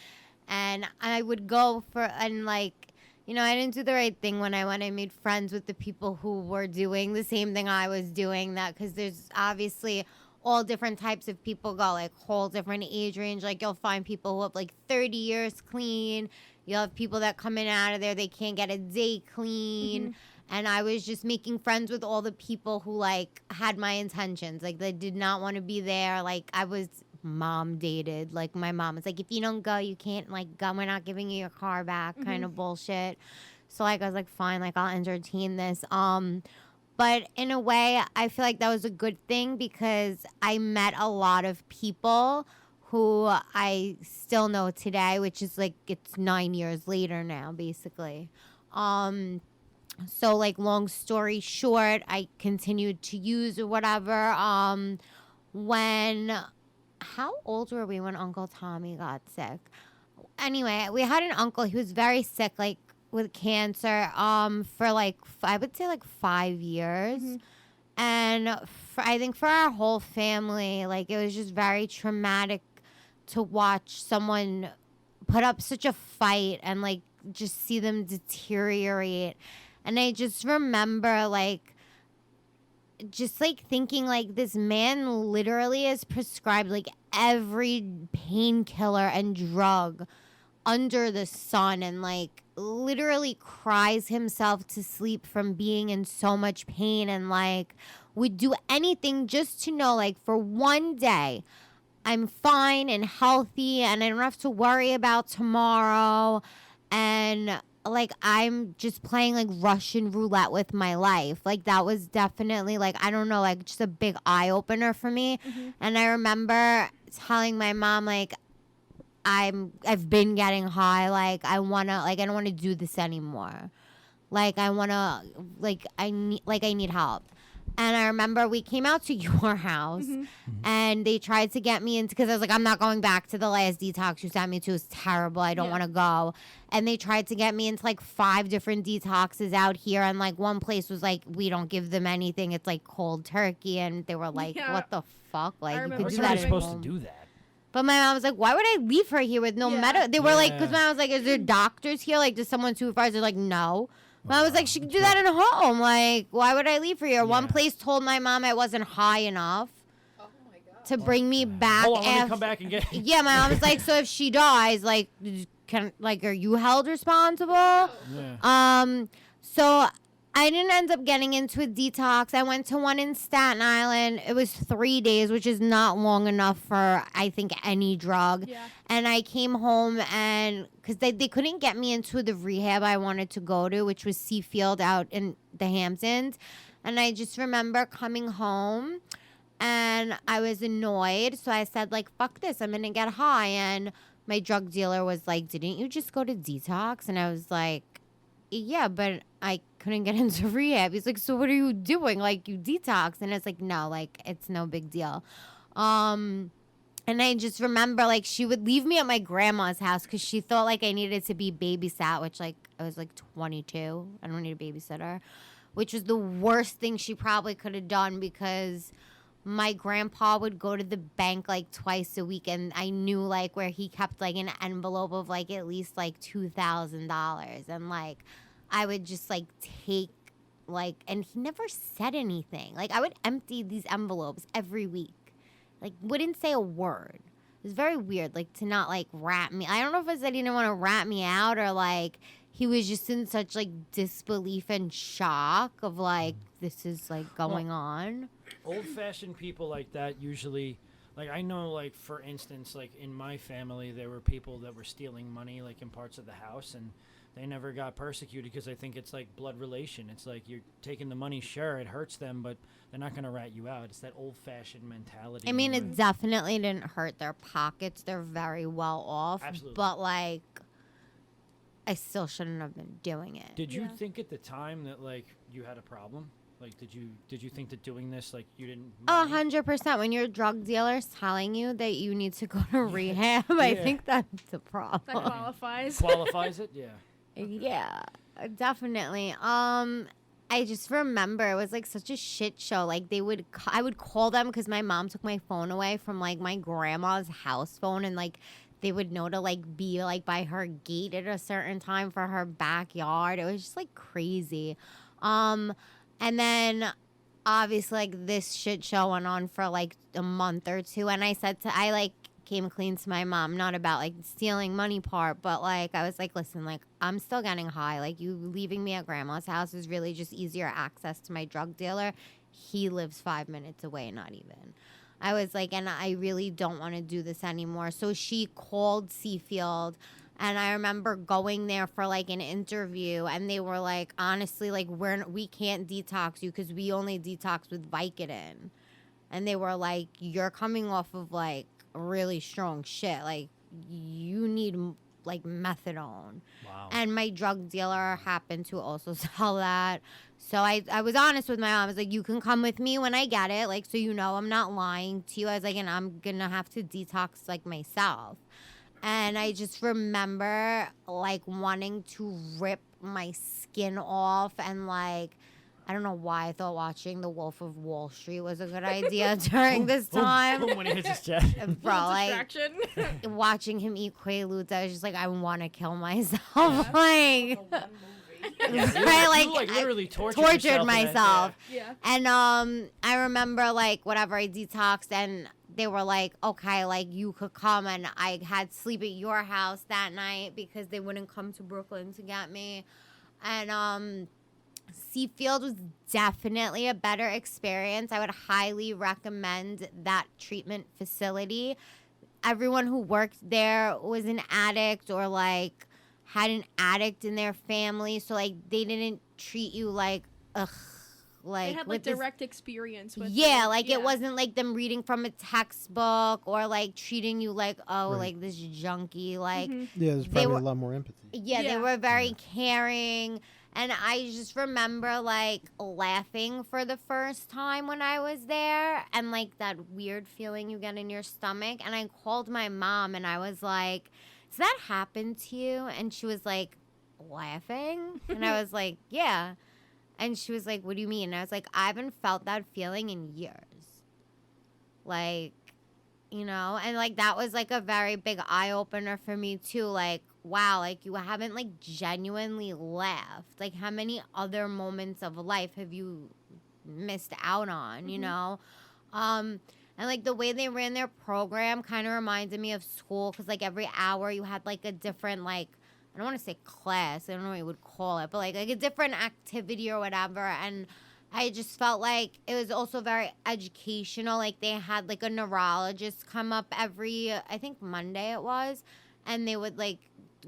And I would go and, like, I didn't do the right thing when I went. I made friends with the people who were doing the same thing I was doing, because there's obviously all different types of people go, like, whole different age range. Like, you'll find people who have, like, 30 years clean. You'll have people that come in and out of there, they can't get a day clean. Mm-hmm. And I was just making friends with all the people who, like, had my intentions. Like, they did not want to be there. Like, I was mom dated. Like, my mom was like, if you don't go, you can't, like, go. We're not giving you your car back, mm-hmm. kind of bullshit. So, like, I was like, fine, like, I'll entertain this. But in a way, I feel like that was a good thing because I met a lot of people who I still know today, which is, like, it's 9 years later now, basically. So, like, long story short, I continued to use or whatever. How old were we when Uncle Tommy got sick? Anyway, we had an uncle. He was very sick, like, with cancer, for, like, I would say, like, 5 years. Mm-hmm. And I think for our whole family, like, it was just very traumatic to watch someone put up such a fight and, like, just see them deteriorate. And I just remember, like, just, like, thinking, like, this man literally is prescribed, like, every painkiller and drug under the sun and, like, literally cries himself to sleep from being in so much pain and, like, would do anything just to know, like, for one day I'm fine and healthy and I don't have to worry about tomorrow. And like, I'm just playing, like, Russian roulette with my life. Like, that was definitely, like, I don't know, like, just a big eye-opener for me. Mm-hmm. And I remember telling my mom, like, I've been getting high. Like, I don't want to do this anymore. Like, I want to, like, I need help. And I remember we came out to your house and they tried to get me into, because I was like, I'm not going back to the last detox you sent me to. It's terrible. I don't want to go. And they tried to get me into like 5 different detoxes out here. And like one place was like, we don't give them anything. It's like cold turkey. And they were like, what the fuck? Like, you could do that at supposed home. to do that. But my mom was like, why would I leave her here with no medical? They were like, because my mom was like, is there doctors here? Like, does someone supervise? They're like, no. I was like, she could do that at home. Like, why would I leave her here? One place told my mom I wasn't high enough to bring me back. Hold on, let me come back and get. Yeah, my mom was like, so if she dies, like, are you held responsible? Yeah. So I didn't end up getting into a detox. I went to one in Staten Island. It was 3 days, which is not long enough for, I think, any drug. Yeah. And I came home and because they couldn't get me into the rehab I wanted to go to, which was Seafield out in the Hamptons. And I just remember coming home and I was annoyed. So I said, like, fuck this. I'm going to get high. And my drug dealer was like, didn't you just go to detox? And I was like, yeah, but I couldn't get into rehab. He's like, so what are you doing? Like, you detox. And it's like, no, like, it's no big deal. And I just remember, like, she would leave me at my grandma's house because she thought, like, I needed to be babysat, which, like, I was, like, 22. I don't need a babysitter, which was the worst thing she probably could have done because my grandpa would go to the bank, like, twice a week, and I knew, like, where he kept, like, an envelope of, like, at least, like, $2,000. And, like, I would just, like, take, like, and he never said anything. Like, I would empty these envelopes every week. Like, wouldn't say a word. It was very weird, like, to not, like, rat me. I don't know if it's that he didn't want to rat me out or, like, he was just in such, like, disbelief and shock of, like, this is, like, going on. Old-fashioned people like that usually, like, I know, like, for instance, like, in my family, there were people that were stealing money, like, in parts of the house, and they never got persecuted because I think it's like blood relation. It's like you're taking the money, sure, it hurts them, but they're not going to rat you out. It's that old-fashioned mentality. I mean, it definitely didn't hurt their pockets. They're very well off. Absolutely. But, like, I still shouldn't have been doing it. Did you think at the time that, like, you had a problem? Like, did you think that doing this, like, you didn't... 100%. When your drug dealer's telling you that you need to go to rehab, I think that's a problem. That qualifies. Qualifies it? Yeah. Yeah, definitely. I just remember it was like such a shit show. Like I would call them because my mom took my phone away from like my grandma's house phone, and like they would know to like be like by her gate at a certain time for her backyard. It was just like crazy. And then obviously like this shit show went on for like a month or two, and I came clean to my mom, not about like stealing money part, but like I was like, listen, like I'm still getting high. Like you leaving me at grandma's house is really just easier access to my drug dealer. He lives 5 minutes away, not even. I was like, and I really don't want to do this anymore. So she called Seafield, and I remember going there for like an interview, and they were like, honestly, like we can't detox you because we only detox with Vicodin. And they were like, you're coming off of like really strong shit, like you need like methadone. Wow. And my drug dealer happened to also sell that, so I was honest with my mom. I was like, you can come with me when I get it, like, so you know I'm not lying to you. I was like, and I'm gonna have to detox like myself. And I just remember like wanting to rip my skin off, and like I don't know why I thought watching The Wolf of Wall Street was a good idea during this time. When he hits his chest. Bro, like, watching him eat Quaaludes, I was just like, I want to kill myself. Like, You literally tortured myself. Yeah. And I remember, like, whatever, I detoxed, and they were like, okay, like, you could come, and I had sleep at your house that night because they wouldn't come to Brooklyn to get me. And Seafield was definitely a better experience. I would highly recommend that treatment facility. Everyone who worked there was an addict or like had an addict in their family, so like they didn't treat you like like they had like direct experience with it wasn't like them reading from a textbook or like treating you like like this junkie, like yeah, there's probably a lot more empathy. They were very caring. And I just remember, like, laughing for the first time when I was there and, like, that weird feeling you get in your stomach. And I called my mom and I was like, does that happen to you? And she was like, laughing? And I was like, yeah. And she was like, what do you mean? And I was like, I haven't felt that feeling in years. Like, you know? And, like, that was, like, a very big eye-opener for me, too. Like, wow, like, you haven't, like, genuinely laughed. Like, how many other moments of life have you missed out on, you know? And, like, the way they ran their program kind of reminded me of school because, like, every hour you had, like, a different, like, I don't want to say class. I don't know what you would call it. But, like a different activity or whatever. And I just felt like it was also very educational. Like, they had, like, a neurologist come up every, I think Monday it was. And they would, like,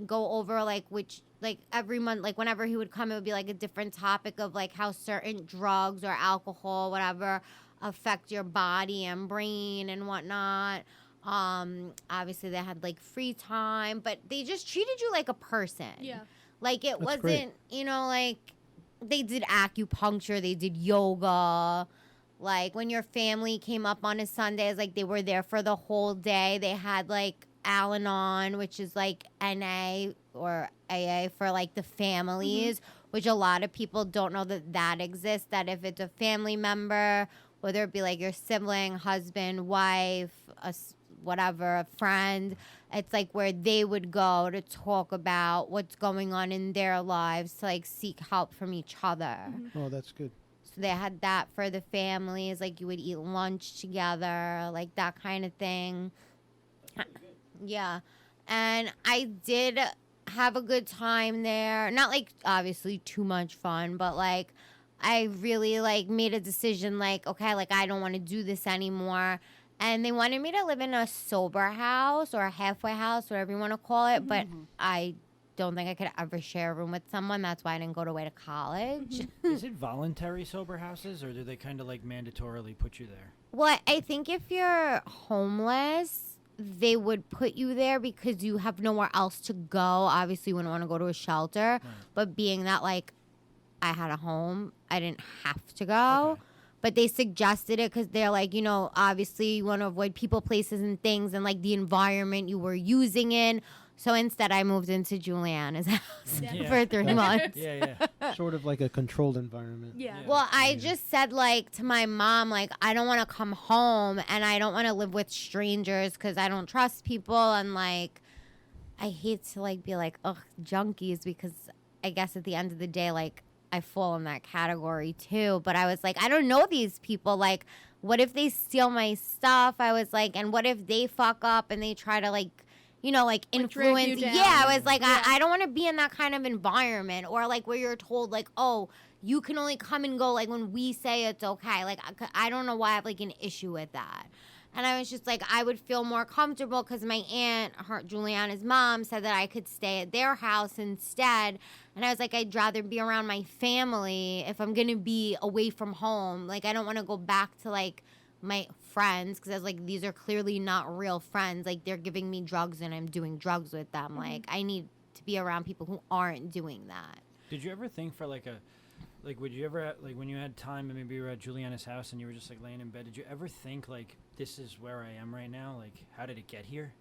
go over, like, which, like, every month, like, whenever he would come, it would be, like, a different topic of, like, how certain drugs or alcohol, whatever, affect your body and brain and whatnot. Obviously, they had, like, free time, but they just treated you like a person. Yeah. Like, it That's wasn't, great. you know, like, they did acupuncture, they did yoga. Like, when your family came up on a Sunday, it's like they were there for the whole day. They had, like, Al-Anon, which is, like, NA or AA for, like, the families, which a lot of people don't know that exists, that if it's a family member, whether it be, like, your sibling, husband, wife, whatever, a friend, it's like where they would go to talk about what's going on in their lives to, like, seek help from each other. Oh, that's good. So they had that for the families, like, you would eat lunch together, like, that kind of thing. Yeah. And I did have a good time there. Not, like, obviously too much fun, but, like, I really, like, made a decision, like, okay, like, I don't want to do this anymore. And they wanted me to live in a sober house or a halfway house, whatever you want to call it. But I don't think I could ever share a room with someone. That's why I didn't go away to college. Is it voluntary sober houses, or do they kind of, like, mandatorily put you there? Well, I think if you're homeless, they would put you there because you have nowhere else to go. Obviously, you wouldn't want to go to a shelter. Right. But being that, like, I had a home, I didn't have to go. Okay. But they suggested it because they're like, you know, obviously you want to avoid people, places, and things and, like, the environment you were using in. So instead, I moved into Juliana's house Yeah. for 3 months. Yeah. Sort of like a controlled environment. Yeah. Well, I just said, like, to my mom, like, I don't want to come home and I don't want to live with strangers because I don't trust people. And, like, I hate to, like, be like, ugh, junkies, because I guess at the end of the day, like, I fall in that category too. But I was like, I don't know these people. Like, what if they steal my stuff? I was like, and what if they fuck up and they try to, like, you know, like, drag influence. you down. Yeah, I was like, Yeah. I don't want to be in that kind of environment, or, like, where you're told, like, oh, you can only come and go, like, when we say it's okay. Like, I don't know why I have, like, an issue with that. And I was just like, I would feel more comfortable because my aunt, Juliana's mom, said that I could stay at their house instead. And I was like, I'd rather be around my family if I'm going to be away from home. Like, I don't want to go back to, like, my friends, because I was like, these are clearly not real friends. Like, they're giving me drugs and I'm doing drugs with them. Like, I need to be around people who aren't doing that. Did you ever think for, like, would you ever, like, when you had time and maybe you were at Juliana's house and you were just, like, laying in bed, did you ever think, like, this is where I am right now? Like, how did it get here?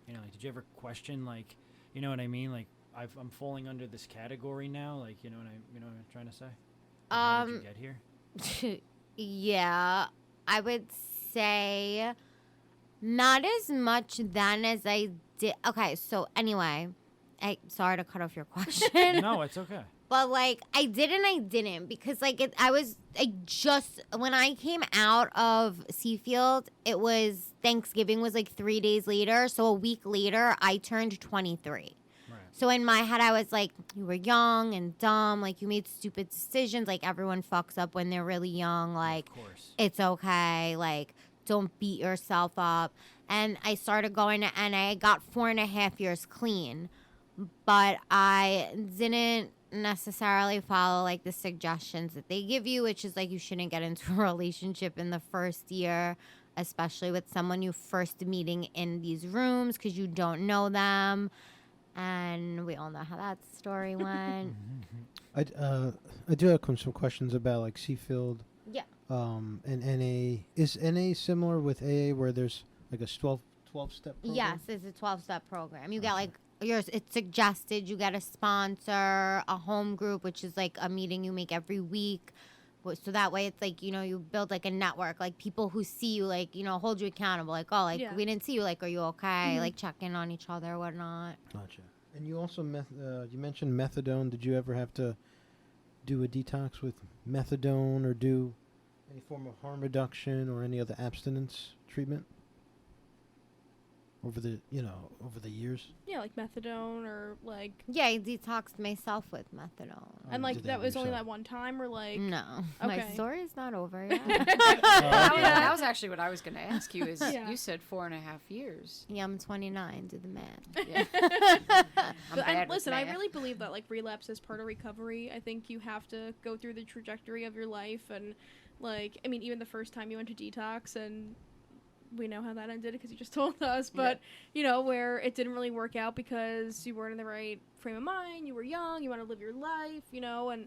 You know, like, did you ever question, like, you know what I mean? Like, I'm falling under this category now. Like, you know what I'm trying to say? Like, how did you get here? Yeah, I would say not as much then as I did. Okay, so anyway, sorry to cut off your question. No, it's okay. But, like, I did and I didn't, because, like, when I came out of Seafield, it was, Thanksgiving was, like, 3 days later. So a week later, I turned 23. Right. So in my head, I was like, you were young and dumb. Like, you made stupid decisions. Like, everyone fucks up when they're really young. Like, Of course. it's okay. Like, don't beat yourself up. And I started going to NA. I got 4.5 years clean. But I didn't necessarily follow, like, the suggestions that they give you, which is, like, you shouldn't get into a relationship in the first year, especially with someone you first meeting in these rooms, because you don't know them. And we all know how that story went. I do have some questions about like Seafield. Yeah. And NA. Is NA similar with AA where there's like a 12-step program? Yes, it's a 12-step program. You get like it's suggested. You get a sponsor, a home group, which is like a meeting you make every week. So that way it's like, you build like a network, like people who see you, like, hold you accountable. Like, oh, like we didn't see you. Like, are you okay? Like check in on each other, whatnot. Gotcha. And you also, you mentioned methadone. Did you ever have to do a detox with methadone or do any form of harm reduction or any other abstinence treatment over the years? Yeah, like methadone or like. Yeah, I detoxed myself with methadone. And like that was only that one time, or like. No, my story is not over yet. That was actually what I was going to ask you. Is you said 4.5 years? Yeah, I'm 29. Do the math. Yeah. Listen, I really believe that like relapse is part of recovery. I think you have to go through the trajectory of your life, and like, I mean, even the first time you went to detox, and we know how that ended because you just told us, but where it didn't really work out because you weren't in the right frame of mind, you were young, you want to live your life, and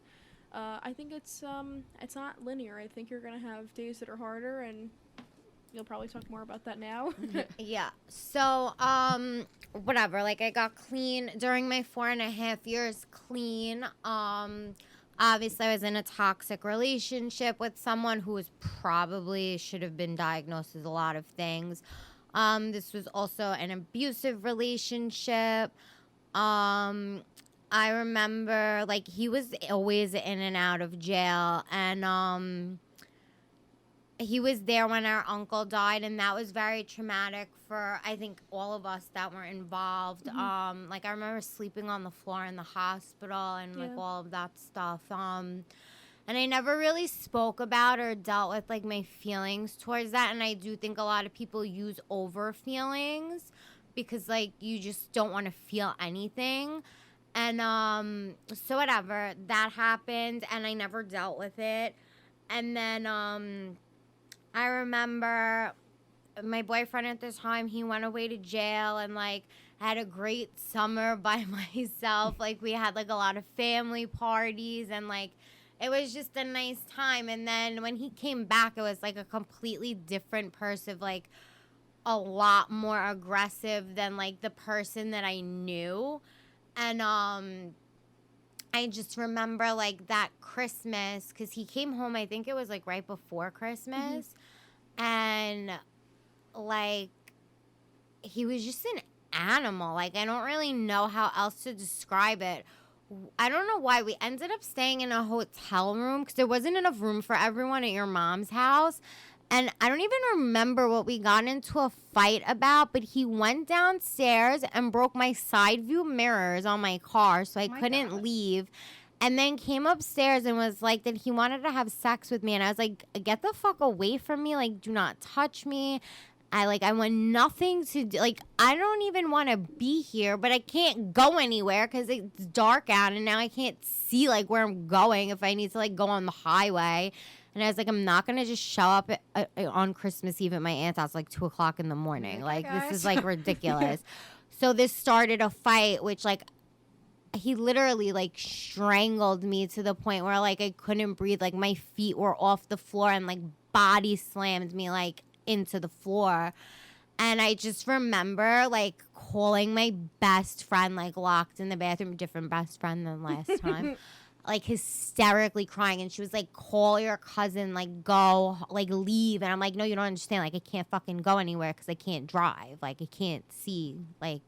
I think it's not linear. I think you're gonna have days that are harder, and you'll probably talk more about that now. Yeah. So whatever, like I got clean during my 4.5 years clean. Obviously, I was in a toxic relationship with someone who was probably should have been diagnosed with a lot of things. This was also an abusive relationship. I remember, like, he was always in and out of jail, and he was there when our uncle died, and that was very traumatic for, I think, all of us that were involved. Like, I remember sleeping on the floor in the hospital and, like, all of that stuff. And I never really spoke about or dealt with, like, my feelings towards that, and I do think a lot of people use over feelings because, like, you just don't want to feel anything. And so whatever, that happened, and I never dealt with it. And then I remember my boyfriend at the time, he went away to jail and, like, had a great summer by myself. Like, we had, like, a lot of family parties and, like, it was just a nice time. And then when he came back, it was, like, a completely different person, like, a lot more aggressive than, like, the person that I knew. And I just remember, like, that Christmas, because he came home, I think it was, like, right before Christmas. And, like, he was just an animal. Like, I don't really know how else to describe it. I don't know why. We ended up staying in a hotel room because there wasn't enough room for everyone at your mom's house. And I don't even remember what we got into a fight about, but he went downstairs and broke my side view mirrors on my car, so I couldn't leave. And then came upstairs and was like that he wanted to have sex with me. And I was like, get the fuck away from me. Like, do not touch me. I want nothing to do. Like, I don't even want to be here, but I can't go anywhere because it's dark out. And now I can't see, like, where I'm going if I need to, like, go on the highway. And I was like, I'm not going to just show up on Christmas Eve at my aunt's house, like, 2 o'clock in the morning. Like, this is, like, ridiculous. So this started a fight, which, like, he literally, like, strangled me to the point where, like, I couldn't breathe. Like, my feet were off the floor and, like, body slammed me, like, into the floor. And I just remember, like, calling my best friend, like, locked in the bathroom, different best friend than last time, like, hysterically crying. And she was like, call your cousin, like, go, like, leave. And I'm like, no, you don't understand. Like, I can't fucking go anywhere because I can't drive. Like, I can't see, like.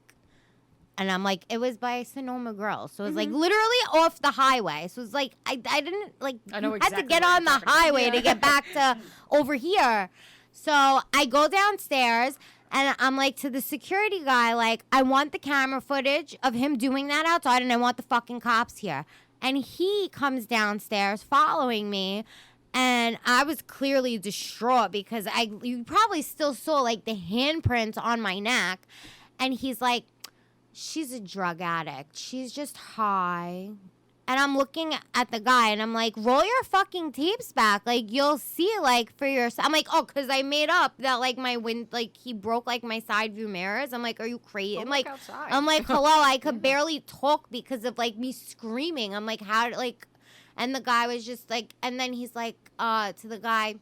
And I'm like, it was by Sonoma Girls. So it was, like, literally off the highway. So it was, like, I didn't, like, I know had to exactly get on the highway to get back to over here. So I go downstairs, and I'm like to the security guy, like, I want the camera footage of him doing that outside, and I want the fucking cops here. And he comes downstairs following me, and I was clearly distraught because you probably still saw, like, the handprints on my neck. And he's like, she's a drug addict. She's just high. And I'm looking at the guy, and I'm like, roll your fucking tapes back. Like, you'll see, like, for yourself. I'm like, oh, because I made up that, like, he broke, like, my side view mirrors. I'm like, are you crazy? I'm like, hello, I could barely talk because of, like, me screaming. I'm like, and the guy was just, like, and then he's like, to the guy,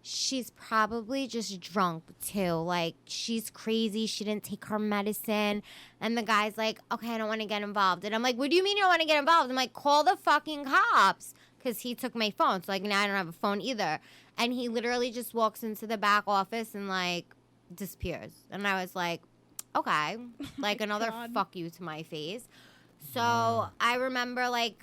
she's probably just drunk, too. Like, she's crazy. She didn't take her medicine. And the guy's like, okay, I don't want to get involved. And I'm like, what do you mean you don't want to get involved? I'm like, call the fucking cops. Because he took my phone. So, like, now I don't have a phone either. And he literally just walks into the back office and, like, disappears. And I was like, okay. Like, another fuck you to my face. So, I remember, like,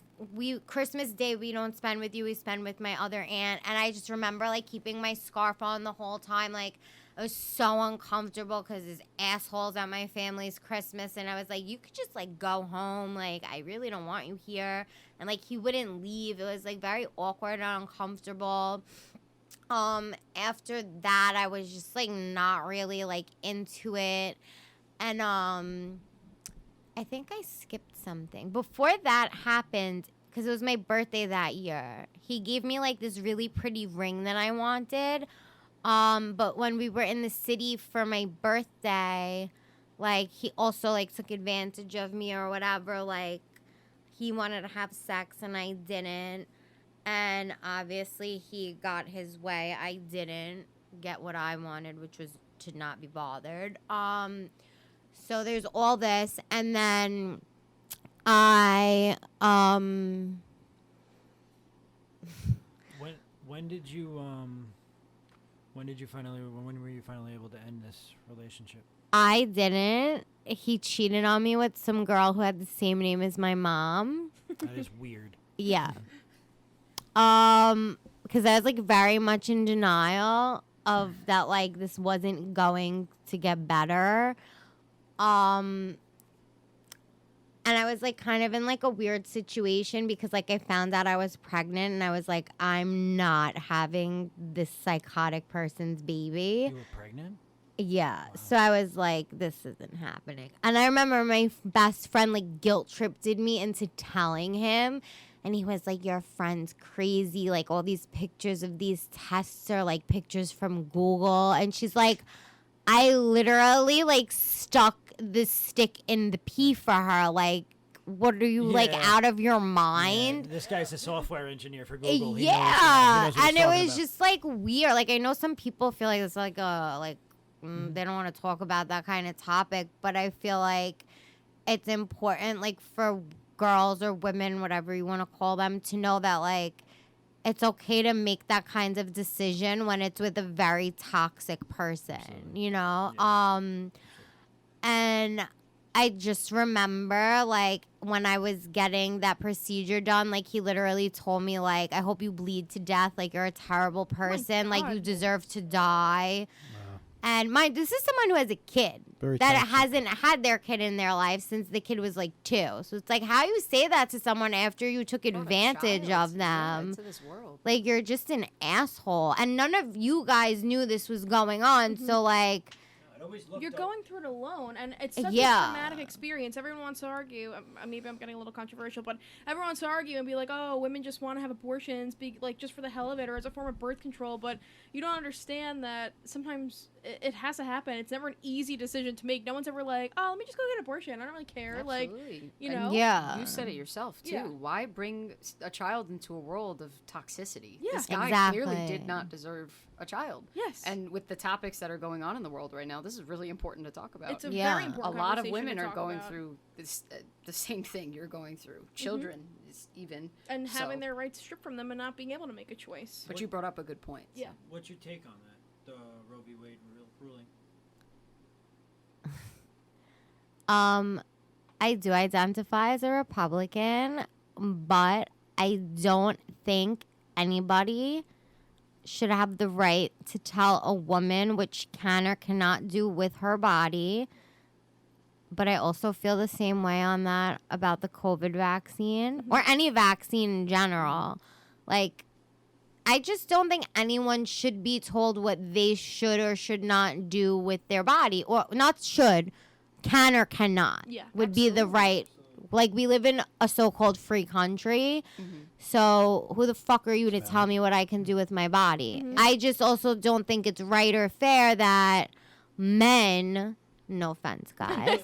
Christmas Day we don't spend with you, we spend with my other aunt, and I just remember like keeping my scarf on the whole time. Like, I was so uncomfortable because his assholes at my family's Christmas, and I was like, you could just like go home, like I really don't want you here. And like he wouldn't leave. It was like very awkward and uncomfortable. After that I was just like not really like into it. And I think I skipped something. Before that happened, because it was my birthday that year, he gave me, like, this really pretty ring that I wanted. But when we were in the city for my birthday, like, he also, like, took advantage of me or whatever. Like, he wanted to have sex and I didn't. And obviously he got his way. I didn't get what I wanted, which was to not be bothered. So there's all this, and then when were you finally able to end this relationship? I didn't. He cheated on me with some girl who had the same name as my mom. That is weird. Yeah. Because I was like very much in denial of that, like this wasn't going to get better. And I was like kind of in like a weird situation because like I found out I was pregnant and I was like, I'm not having this psychotic person's baby. You were pregnant? Yeah. Wow. So I was like, this isn't happening. And I remember my best friend like guilt tripped me into telling him. And he was like, your friend's crazy. Like all these pictures of these tests are like pictures from Google. And she's like, I literally like stuck this stick in the pee for her. Like, what are you like out of your mind? Yeah. This guy's a software engineer for Google. He knows and it was about. Just like weird. Like I know some people feel like it's like they don't want to talk about that kind of topic, but I feel like it's important like for girls or women, whatever you want to call them, to know that like it's okay to make that kind of decision when it's with a very toxic person. Absolutely. You know? Yeah. And I just remember, like, when I was getting that procedure done, like, he literally told me, like, I hope you bleed to death. Like, you're a terrible person. Like, you deserve to die. Wow. And this is someone who has a kid hasn't had their kid in their life since the kid was, like, 2. So it's like, how you say that to someone after you took advantage of them? Into this world. Like, you're just an asshole. And none of you guys knew this was going on. Mm-hmm. So, like... You're going through it alone, and it's such a traumatic experience. Everyone wants to argue. Maybe I'm getting a little controversial, but everyone wants to argue and be like, "Oh, women just want to have abortions, like just for the hell of it, or as a form of birth control." But you don't understand that sometimes it has to happen. It's never an easy decision to make. No one's ever like, "Oh, let me just go get an abortion. I don't really care." Absolutely. Like, you know, you said it yourself too. Yeah. Why bring a child into a world of toxicity? Yeah. This guy clearly did not deserve a child. Yes. And with the topics that are going on in the world right now, this is really important to talk about. It's a very important A lot of women are going through this, the same thing you're going through. Children is even. And having their rights stripped from them and not being able to make a choice. But you brought up a good point. Yeah. What's your take on that, the Roe v. Wade ruling? I do identify as a Republican, but I don't think anybody should have the right to tell a woman which can or cannot do with her body. But I also feel the same way on that about the COVID vaccine or any vaccine in general. Like, I just don't think anyone should be told what they should or should not do with their body. Or not should, can or cannot would be the right like, we live in a so-called free country. So who the fuck are you to tell me what I can do with my body? I just also don't think it's right or fair that men, no offense, guys,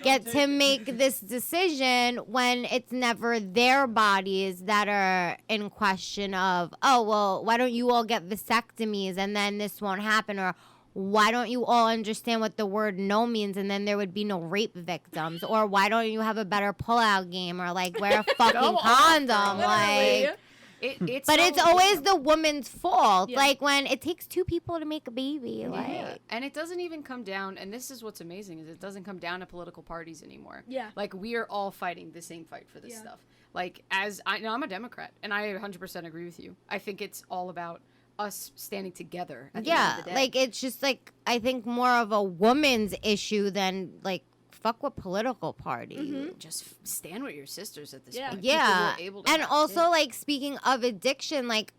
get to make this decision when it's never their bodies that are in question of, oh, well, why don't you all get vasectomies and then this won't happen? Or why don't you all understand what the word no means and then there would be no rape victims? Or why don't you have a better pullout game or, like, wear a fucking condom? Like... It's always the woman's fault. Yeah. Like, when it takes two people to make a baby. Like, and it doesn't even come down, and this is what's amazing, is it doesn't come down to political parties anymore. Yeah. Like, we are all fighting the same fight for this stuff. Like, I'm a Democrat, and I 100% agree with you. I think it's all about us standing together at the end of the day. Like, it's just, like, I think more of a woman's issue than, like, fuck what political party. Just stand with your sisters at this point. Yeah. And also, like, speaking of addiction, like,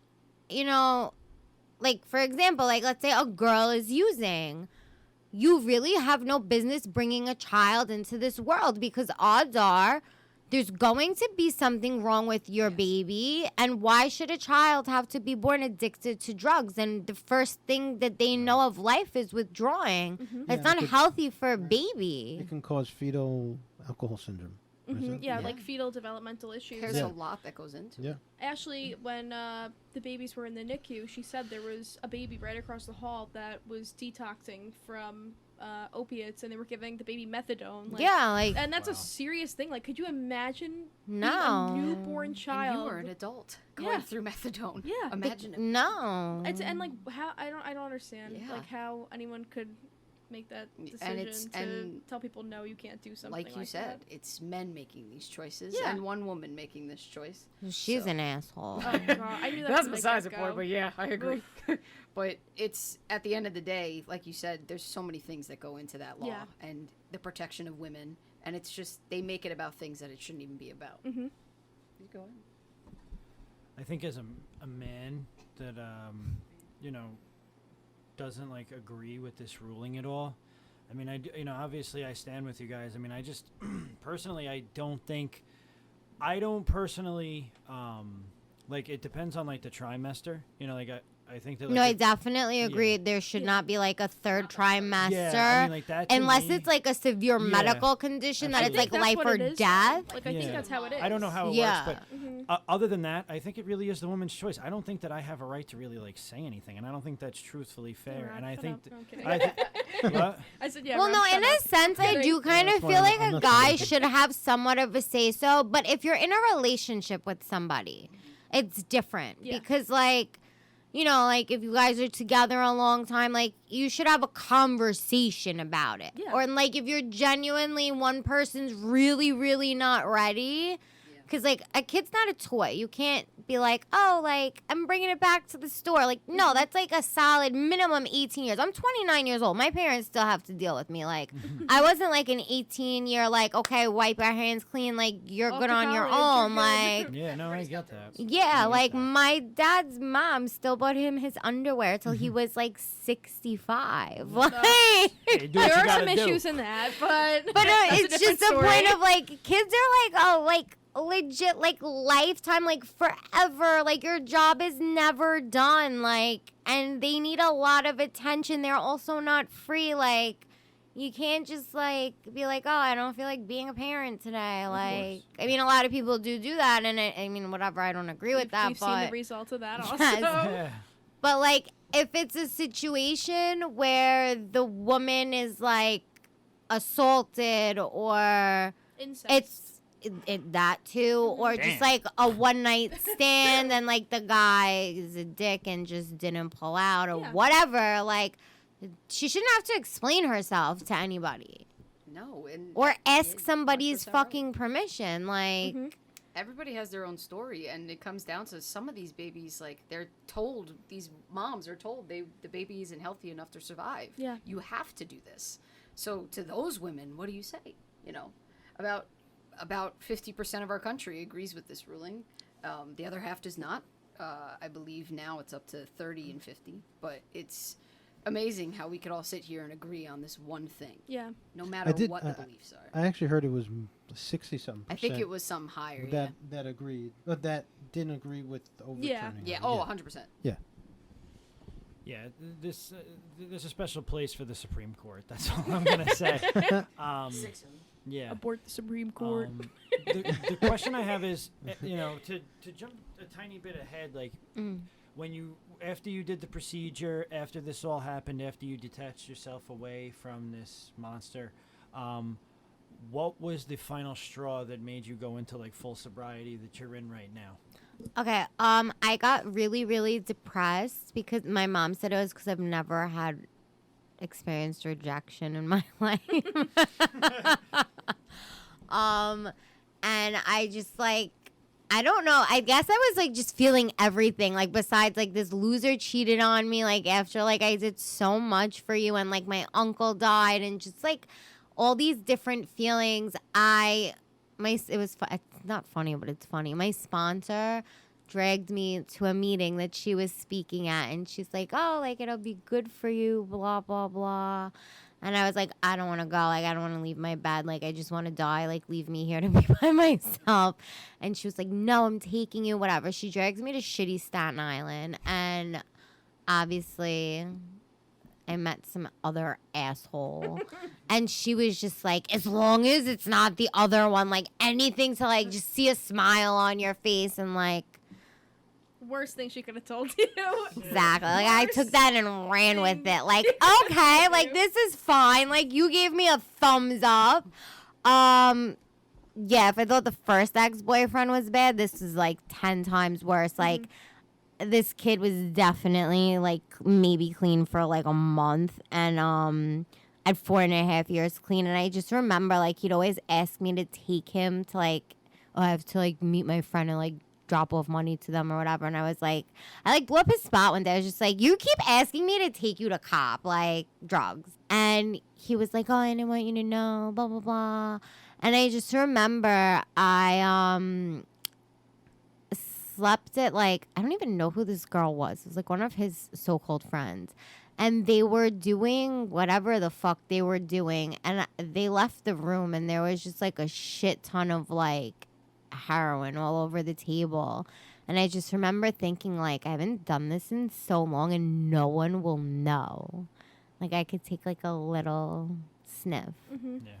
you know, like, for example, like, let's say a girl is using. You really have no business bringing a child into this world because odds are there's going to be something wrong with your baby. And why should a child have to be born addicted to drugs? And the first thing that they know of life is withdrawing. That's not healthy for a baby. It can cause fetal alcohol syndrome. Yeah, like fetal developmental issues. There's a lot that goes into it. Ashley, when the babies were in the NICU, she said there was a baby right across the hall that was detoxing from opiates, and they were giving the baby methadone. Like, and that's a serious thing. Like, could you imagine being a newborn child? And you were an adult going through methadone. Yeah, imagine it. No, and like how I don't understand like how anyone could make that decision to tell people no, you can't do something like you said that. It's men making these choices and one woman making this choice. She's an asshole. Oh God, I knew that. That's besides the point, but yeah, I agree. But it's at the end of the day, like you said, there's so many things that go into that law and the protection of women, and it's just they make it about things that it shouldn't even be about. You go ahead. I think as a man that you know, doesn't like agree with this ruling at all. I mean, obviously I stand with you guys. I mean, I just personally, I don't personally like, it depends on like the trimester, you know, like I think that, like, I definitely agree. There should not be like a third trimester. Yeah, I mean, like, that unless it's like a severe medical condition that it's like life or death. Like, I think that's how it is. I don't know how it works, but other than that, I think it really is the woman's choice. I don't think that I have a right to really like say anything, and I don't think that's truthfully fair. And I think what? I said yeah. Well, no, in a sense, I do kind of feel like a guy should have somewhat of a say so. But if you're in a relationship with somebody, it's different because, like, you know, like, if you guys are together a long time, like, you should have a conversation about it. Yeah. Or, like, if you're genuinely one person's really, really not ready, because, like, a kid's not a toy. You can't be like, oh, like, I'm bringing it back to the store. Like, no, that's, like, a solid minimum 18 years. I'm 29 years old. My parents still have to deal with me. Like, I wasn't, like, an 18-year, like, okay, wipe our hands clean. Like, you're good on your own. Like, yeah, no, I get that. Yeah, like, my dad's mom still bought him his underwear till he was, like, 65. Like, there are some issues in that, but it's just the point of, like, kids are, like, oh, like, legit, like, lifetime, like, forever, like, your job is never done, like, and they need a lot of attention. They're also not free. Like, you can't just, like, be like, oh, I don't feel like being a parent today. Like, I mean, a lot of people do that, and I mean, whatever, I don't agree with that, we've but seen the results of that also. But, like, if it's a situation where the woman is, like, assaulted or incest. That too, or just like a one night stand and like the guy is a dick and just didn't pull out or whatever, like, she shouldn't have to explain herself to anybody. No, or ask somebody's fucking permission. Like, everybody has their own story, and it comes down to some of these babies, like, they're told, these moms are told the baby isn't healthy enough to survive. Yeah, you have to do this. So to those women, what do you say? You know, about 50% of our country agrees with this ruling. The other half does not. I believe now it's up to 30 and 50. But it's, amazing how we could all sit here and agree on this one thing. Yeah. No matter what the beliefs are. I actually heard it was 60-something%. I think it was some higher. That agreed, but that didn't agree with overturning. Yeah. Oh, 100%. Yeah. Yeah, there's a special place for the Supreme Court. That's all I'm gonna say. 6 of them. Yeah. Abort the Supreme Court. The question I have is, to jump a tiny bit ahead, like when after you did the procedure, after this all happened, after you detached yourself away from this monster, what was the final straw that made you go into like full sobriety that you're in right now? Okay, I got really, really depressed because my mom said it was because I've never had experienced rejection in my life. And I just like, I don't know. I guess I was like just feeling everything. Like besides like this loser cheated on me. Like after like I did so much for you and like my uncle died and just like all these different feelings. It's not funny, but it's funny. My sponsor dragged me to a meeting that she was speaking at, and she's like, oh, like, it'll be good for you, blah, blah, blah. And I was like, I don't want to go. Like, I don't want to leave my bed. Like, I just want to die. Like, leave me here to be by myself. And she was like, no, I'm taking you, whatever. She drags me to shitty Staten Island, and obviously I met some other asshole. And she was just like, as long as it's not the other one, like anything to like just see a smile on your face and like. Worst thing she could have told you. Exactly. Like I took that and ran with it. Like, okay, like this is fine. Like you gave me a thumbs up. Yeah, if I thought the first ex-boyfriend was bad, this is like 10 times worse. Like this kid was definitely like maybe clean for like a month, and at 4.5 years clean. And I just remember like he'd always ask me to take him to like, oh, I have to like meet my friend and like drop off money to them or whatever. And I was like, I like blew up his spot one day. I was just like, you keep asking me to take you to cop like drugs. And he was like, oh, I didn't want you to know, blah blah blah. And I just remember I slept at like, I don't even know who this girl was. It was like one of his so-called friends. And they were doing whatever the fuck they were doing. And they left the room and there was just like a shit ton of like heroin all over the table. And I just remember thinking like, I haven't done this in so long and no one will know. Like I could take like a little sniff. Yeah.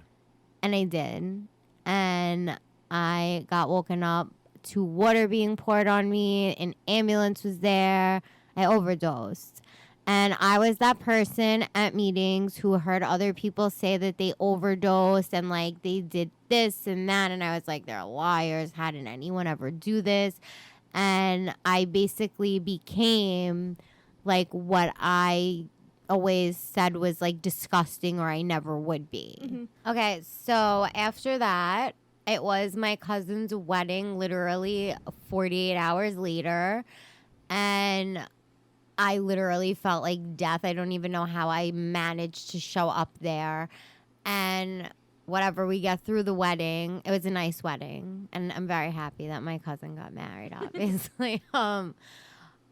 And I did. And I got woken up to water being poured on me. An ambulance was there. I overdosed. And I was that person at meetings who heard other people say that they overdosed and like they did this and that. And I was like, they're liars. How did anyone ever do this? And I basically became like what I always said was like disgusting or I never would be. Okay, so after that, it was my cousin's wedding literally 48 hours later. And I literally felt like death. I don't even know how I managed to show up there. And whatever, we get through the wedding. It was a nice wedding. And I'm very happy that my cousin got married, obviously. But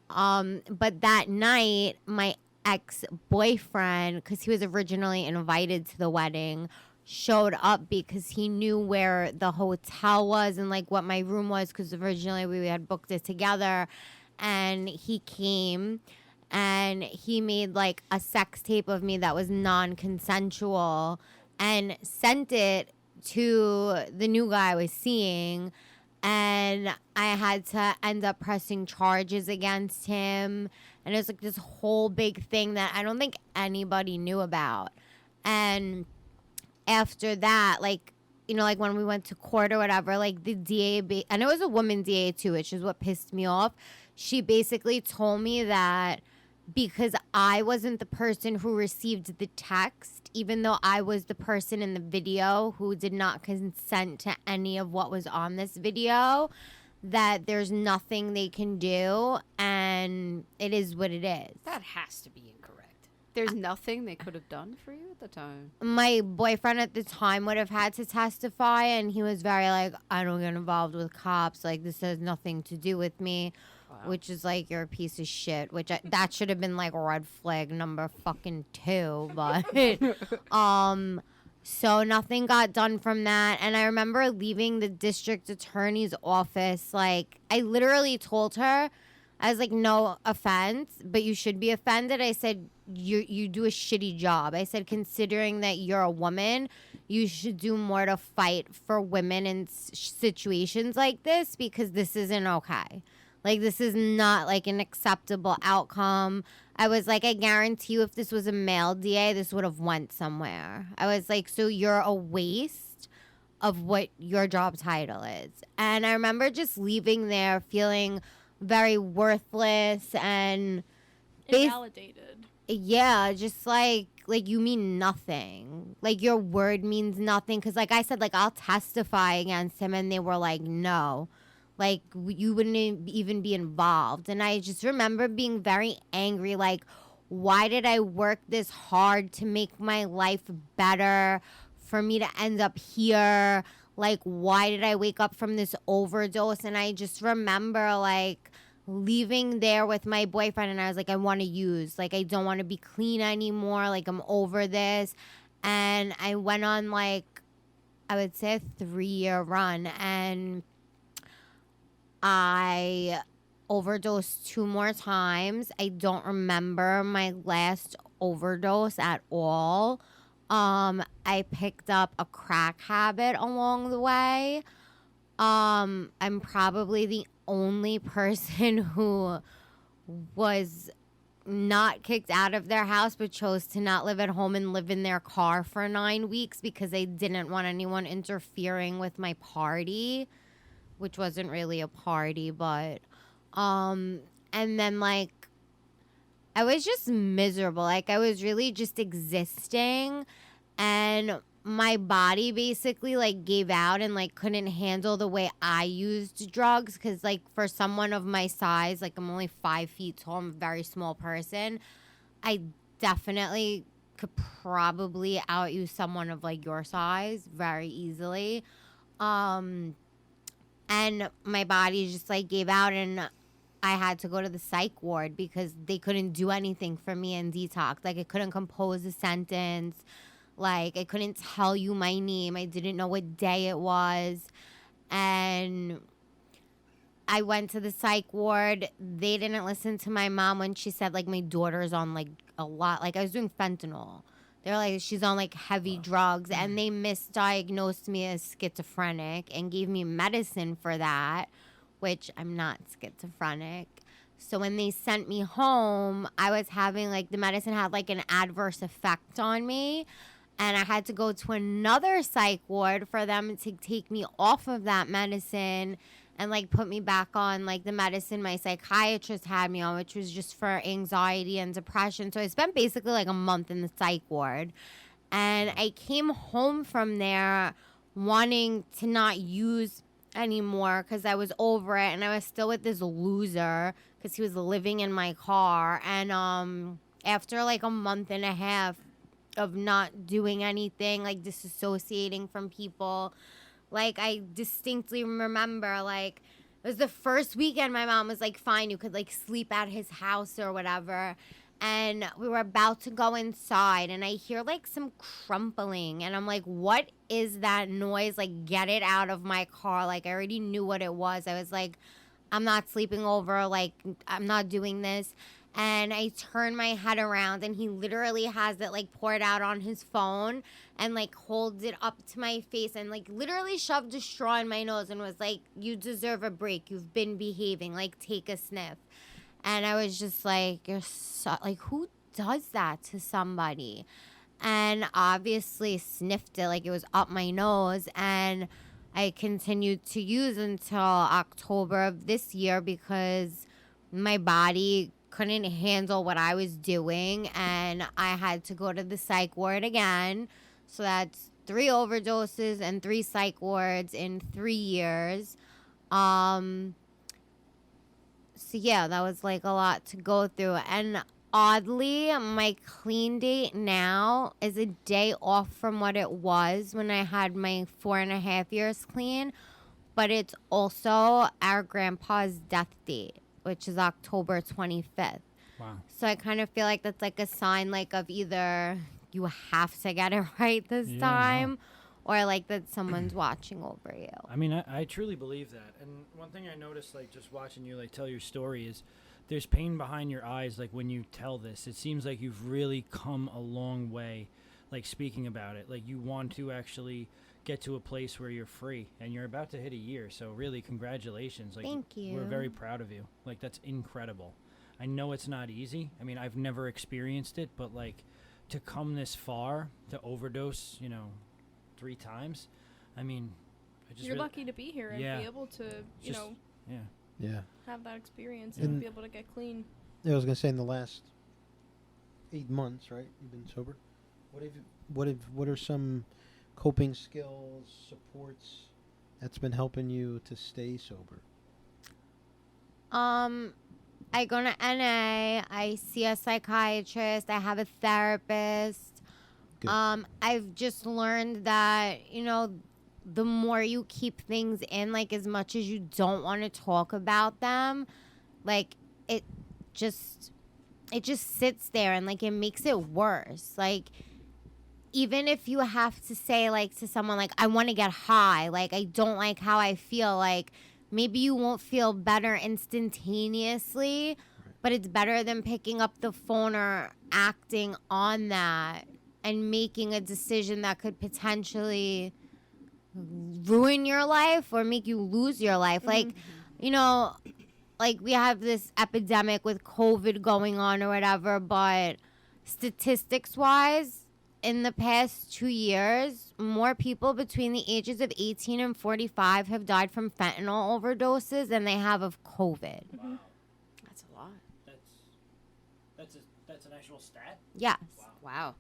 that night, my ex-boyfriend, because he was originally invited to the wedding, showed up because he knew where the hotel was and like what my room was, because originally we had booked it together. And he came and he made like a sex tape of me that was non-consensual and sent it to the new guy I was seeing. And I had to end up pressing charges against him. And it was like this whole big thing that I don't think anybody knew about. And after that, like, you know, like when we went to court or whatever, like the DA, and it was a woman DA too, which is what pissed me off. She basically told me that because I wasn't the person who received the text, even though I was the person in the video who did not consent to any of what was on this video, that there's nothing they can do, and it is what it is. That has to be incorrect. There's nothing they could have done for you at the time. My boyfriend at the time would have had to testify, and he was very like, I don't get involved with cops. Like, this has nothing to do with me. Wow. Which is like, you're a piece of shit. That should have been like red flag number fucking 2. But so nothing got done from that. And I remember leaving the district attorney's office. Like, I literally told her, I was like, no offense, but you should be offended. I said, you do a shitty job. I said, considering that you're a woman, you should do more to fight for women in situations like this, because this isn't okay. Like, this is not like an acceptable outcome. I was like, I guarantee you if this was a male DA, this would have went somewhere. I was like, so you're a waste of what your job title is. And I remember just leaving there feeling very worthless and invalidated. Yeah, just like you mean nothing. Like, your word means nothing. Because like I said, like, I'll testify against him, and they were like, no. Like, you wouldn't even be involved. And I just remember being very angry. Like, why did I work this hard to make my life better, for me to end up here? Like, why did I wake up from this overdose? And I just remember, like, leaving there with my boyfriend, and I was like, I want to use. Like, I don't want to be clean anymore. Like, I'm over this. And I went on, like, I would say a 3-year run, and I overdosed 2 more times. I don't remember my last overdose at all. I picked up a crack habit along the way. I'm probably the only person who was not kicked out of their house but chose to not live at home and live in their car for 9 weeks because they didn't want anyone interfering with my party, which wasn't really a party, but and then like I was just miserable. Like, I was really just existing, and my body basically like gave out and like couldn't handle the way I used drugs, because like for someone of my size, like I'm only 5 feet tall, I'm a very small person, I definitely could probably outuse someone of like your size very easily. And my body just like gave out, and I had to go to the psych ward because they couldn't do anything for me in detox. Like, I couldn't compose a sentence. Like, I couldn't tell you my name. I didn't know what day it was. And I went to the psych ward. They didn't listen to my mom when she said, like, my daughter's on, like, a lot. Like, I was doing fentanyl. They're like, she's on, like, heavy drugs. And they misdiagnosed me as schizophrenic and gave me medicine for that, which I'm not schizophrenic. So when they sent me home, I was having, like, the medicine had, like, an adverse effect on me. And I had to go to another psych ward for them to take me off of that medicine and, like, put me back on, like, the medicine my psychiatrist had me on, which was just for anxiety and depression. So I spent basically, like, a month in the psych ward. And I came home from there wanting to not use anymore because I was over it, and I was still with this loser because he was living in my car. And after like a month and a half of not doing anything, like disassociating from people, like I distinctly remember, like, it was the first weekend my mom was like, fine, you could like sleep at his house or whatever. And we were about to go inside, and I hear, like, some crumpling. And I'm like, what is that noise? Like, get it out of my car. Like, I already knew what it was. I was like, I'm not sleeping over. Like, I'm not doing this. And I turn my head around, and he literally has it, like, poured out on his phone and, like, holds it up to my face and, like, literally shoved a straw in my nose and was like, you deserve a break. You've been behaving. Like, take a sniff. And I was just like, you're so, like, who does that to somebody? And obviously sniffed it, like it was up my nose. And I continued to use until October of this year because my body couldn't handle what I was doing. And I had to go to the psych ward again. So that's 3 overdoses and 3 psych wards in 3 years. So yeah, that was like a lot to go through. And oddly, my clean date now is a day off from what it was when I had my 4.5 years clean. But it's also our grandpa's death date, which is October 25th. Wow. So I kind of feel like that's like a sign like of either you have to get it right this time or like that someone's watching over you. I mean, I truly believe that. And one thing I noticed, like, just watching you, like, tell your story is there's pain behind your eyes, like, when you tell this. It seems like you've really come a long way, like, speaking about it. Like, you want to actually get to a place where you're free, and you're about to hit a year. So, really, congratulations. Like, Thank you. We're very proud of you. Like, that's incredible. I know it's not easy. I mean, I've never experienced it, but, like, to come this far, to overdose, 3 times, I mean, I just You're lucky to be here and be able to, have that experience and be able to get clean. Yeah, I was gonna say in the last 8 months, right? You've been sober. What are some coping skills, supports that's been helping you to stay sober? I go to NA. I see a psychiatrist. I have a therapist. Good. I've just learned that, the more you keep things in, like as much as you don't want to talk about them, like it just sits there and like it makes it worse. Like even if you have to say like to someone like I want to get high, like I don't like how I feel, like maybe you won't feel better instantaneously, but it's better than picking up the phone or acting on that and making a decision that could potentially ruin your life or make you lose your life. Like, like we have this epidemic with COVID going on or whatever, but statistics wise, in the past 2 years, more people between the ages of 18 and 45 have died from fentanyl overdoses than they have of COVID. Wow. That's a lot. That's an actual stat? Yes. Wow.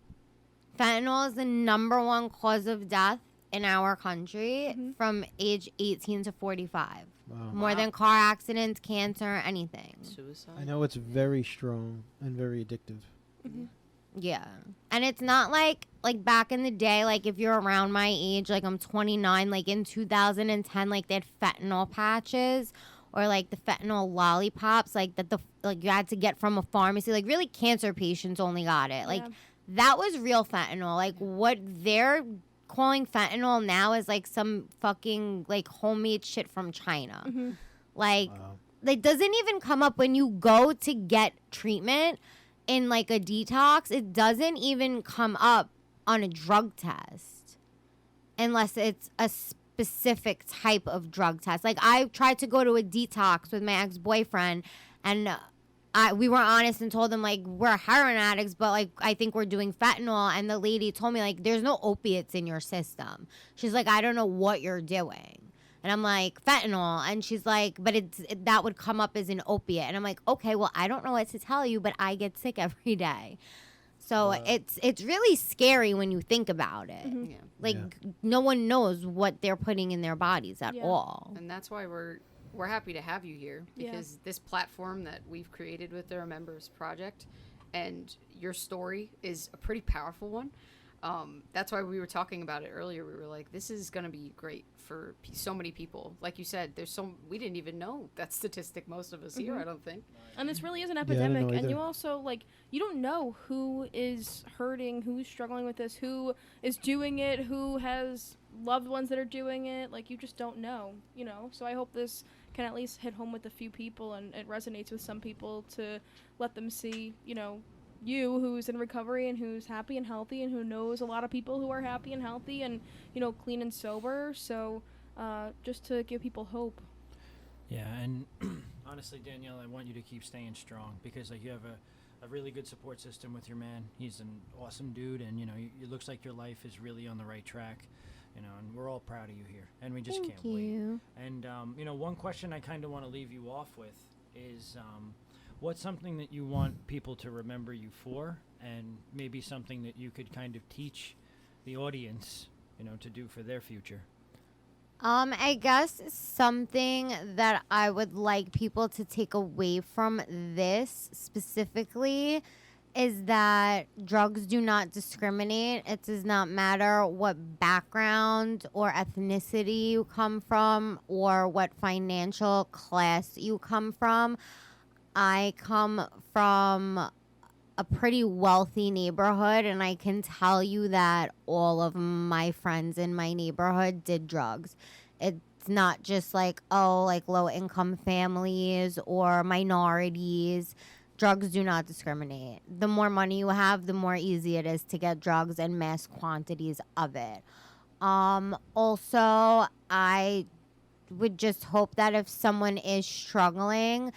Fentanyl is the #1 cause of death in our country from age 18 to 45. Wow. More than car accidents, cancer, anything. Suicide. I know it's very strong and very addictive. Yeah. And it's not like back in the day, like if you're around my age, like I'm 29, like in 2010, like they had fentanyl patches or like the fentanyl lollipops, like that you had to get from a pharmacy. Like really cancer patients only got it. Like that was real fentanyl. Like what they're calling fentanyl now is like some fucking like homemade shit from China. Like it doesn't even come up when you go to get treatment in like a detox. It doesn't even come up on a drug test unless it's a specific type of drug test. Like I tried to go to a detox with my ex-boyfriend and we were honest and told him like we're heroin addicts, but like I think we're doing fentanyl. And the lady told me like there's no opiates in your system. She's like, I don't know what you're doing. And I'm like, fentanyl. And she's like, but that would come up as an opiate. And I'm like, okay, well, I don't know what to tell you, but I get sick every day. So it's really scary when you think about it. Yeah. Like no one knows what they're putting in their bodies at all. And that's why we're happy to have you here, because this platform that we've created with our members project and your story is a pretty powerful one. That's why we were talking about it earlier. We were like, this is going to be great for so many people. Like you said, we didn't even know that statistic, most of us here, I don't think. And this really is an epidemic. And you also, like, you don't know who is hurting, who's struggling with this, who is doing it, who has loved ones that are doing it. Like, you just don't know, So I hope this can at least hit home with a few people and it resonates with some people to let them see, you who's in recovery and who's happy and healthy and who knows a lot of people who are happy and healthy and, clean and sober. So just to give people hope. Yeah, and honestly, Danielle, I want you to keep staying strong because like you have a really good support system with your man. He's an awesome dude, and it looks like your life is really on the right track. And we're all proud of you here, and we just can't wait. And one question I kind of want to leave you off with is what's something that you want people to remember you for, and maybe something that you could kind of teach the audience, to do for their future? I guess something that I would like people to take away from this specifically is that drugs do not discriminate. It does not matter what background or ethnicity you come from or what financial class you come from. I come from a pretty wealthy neighborhood, and I can tell you that all of my friends in my neighborhood did drugs. It's not just like, oh, like low income families or minorities. Drugs do not discriminate. The more money you have, the more easy it is to get drugs and mass quantities of it. Also, I would just hope that if someone is struggling,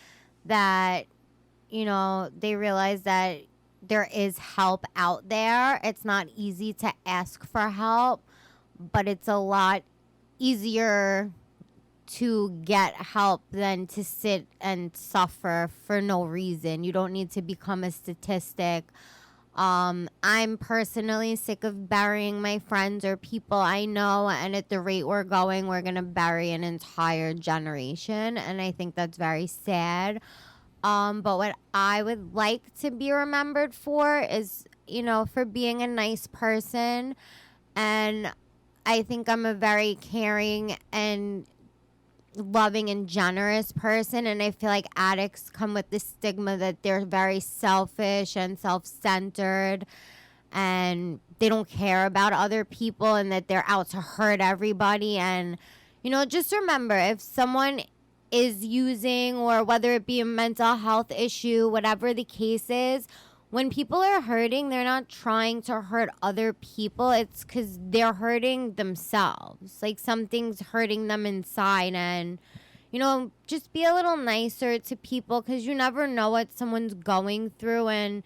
that they realize that there is help out there. It's not easy to ask for help, but it's a lot easier to get help than to sit and suffer for no reason. You don't need to become a statistic. I'm personally sick of burying my friends or people I know, and at the rate we're going, we're going to bury an entire generation, and I think that's very sad. But what I would like to be remembered for is, for being a nice person. And I think I'm a very caring and loving and generous person. And I feel like addicts come with the stigma that they're very selfish and self-centered and they don't care about other people and that they're out to hurt everybody. And, just remember, if someone is using, or whether it be a mental health issue, whatever the case is, when people are hurting, they're not trying to hurt other people. It's because they're hurting themselves. Like something's hurting them inside. And, just be a little nicer to people, because you never know what someone's going through. And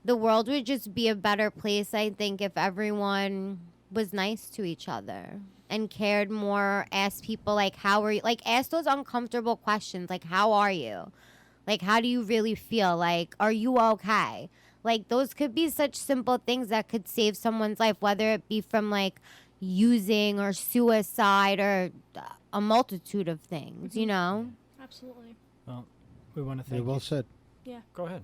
the world would just be a better place, I think, if everyone was nice to each other and cared more. Ask people, like, how are you? Like, ask those uncomfortable questions, like, how are you? Like, how do you really feel? Like, are you okay? Like, those could be such simple things that could save someone's life, whether it be from, like, using or suicide or a multitude of things, Absolutely. Well, we want to thank Well you. said. Yeah. Go ahead.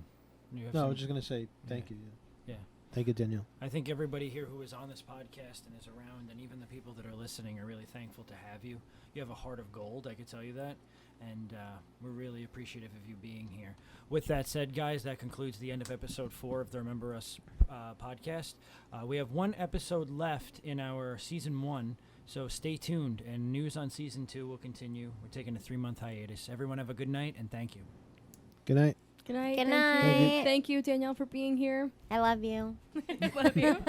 You have No, I some- was just going to say thank you. Yeah. Thank you, Danielle. I think everybody here who is on this podcast and is around, and even the people that are listening, are really thankful to have you. You have a heart of gold, I can tell you that, and we're really appreciative of you being here. With that said, guys, that concludes the end of episode 4 of the Remember Us podcast. We have one episode left in our season 1, so stay tuned, and news on season 2 will continue. We're taking a 3-month hiatus. Everyone have a good night, and thank you. Good night. Good night. Good Thank you. night. Thank you, Danielle, for being here. I love you. Love you.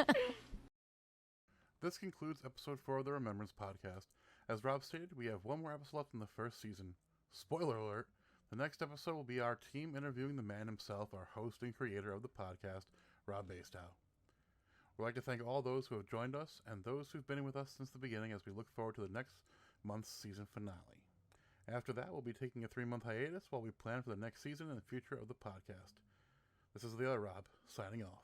This concludes episode 4 of the Remembrance Podcast. As Rob stated, we have one more episode left in the first season. Spoiler alert, the next episode will be our team interviewing the man himself, our host and creator of the podcast, Rob Bastow. We'd like to thank all those who have joined us and those who've been with us since the beginning as we look forward to the next month's season finale. After that, we'll be taking a 3-month hiatus while we plan for the next season and the future of the podcast. This is the other Rob, signing off.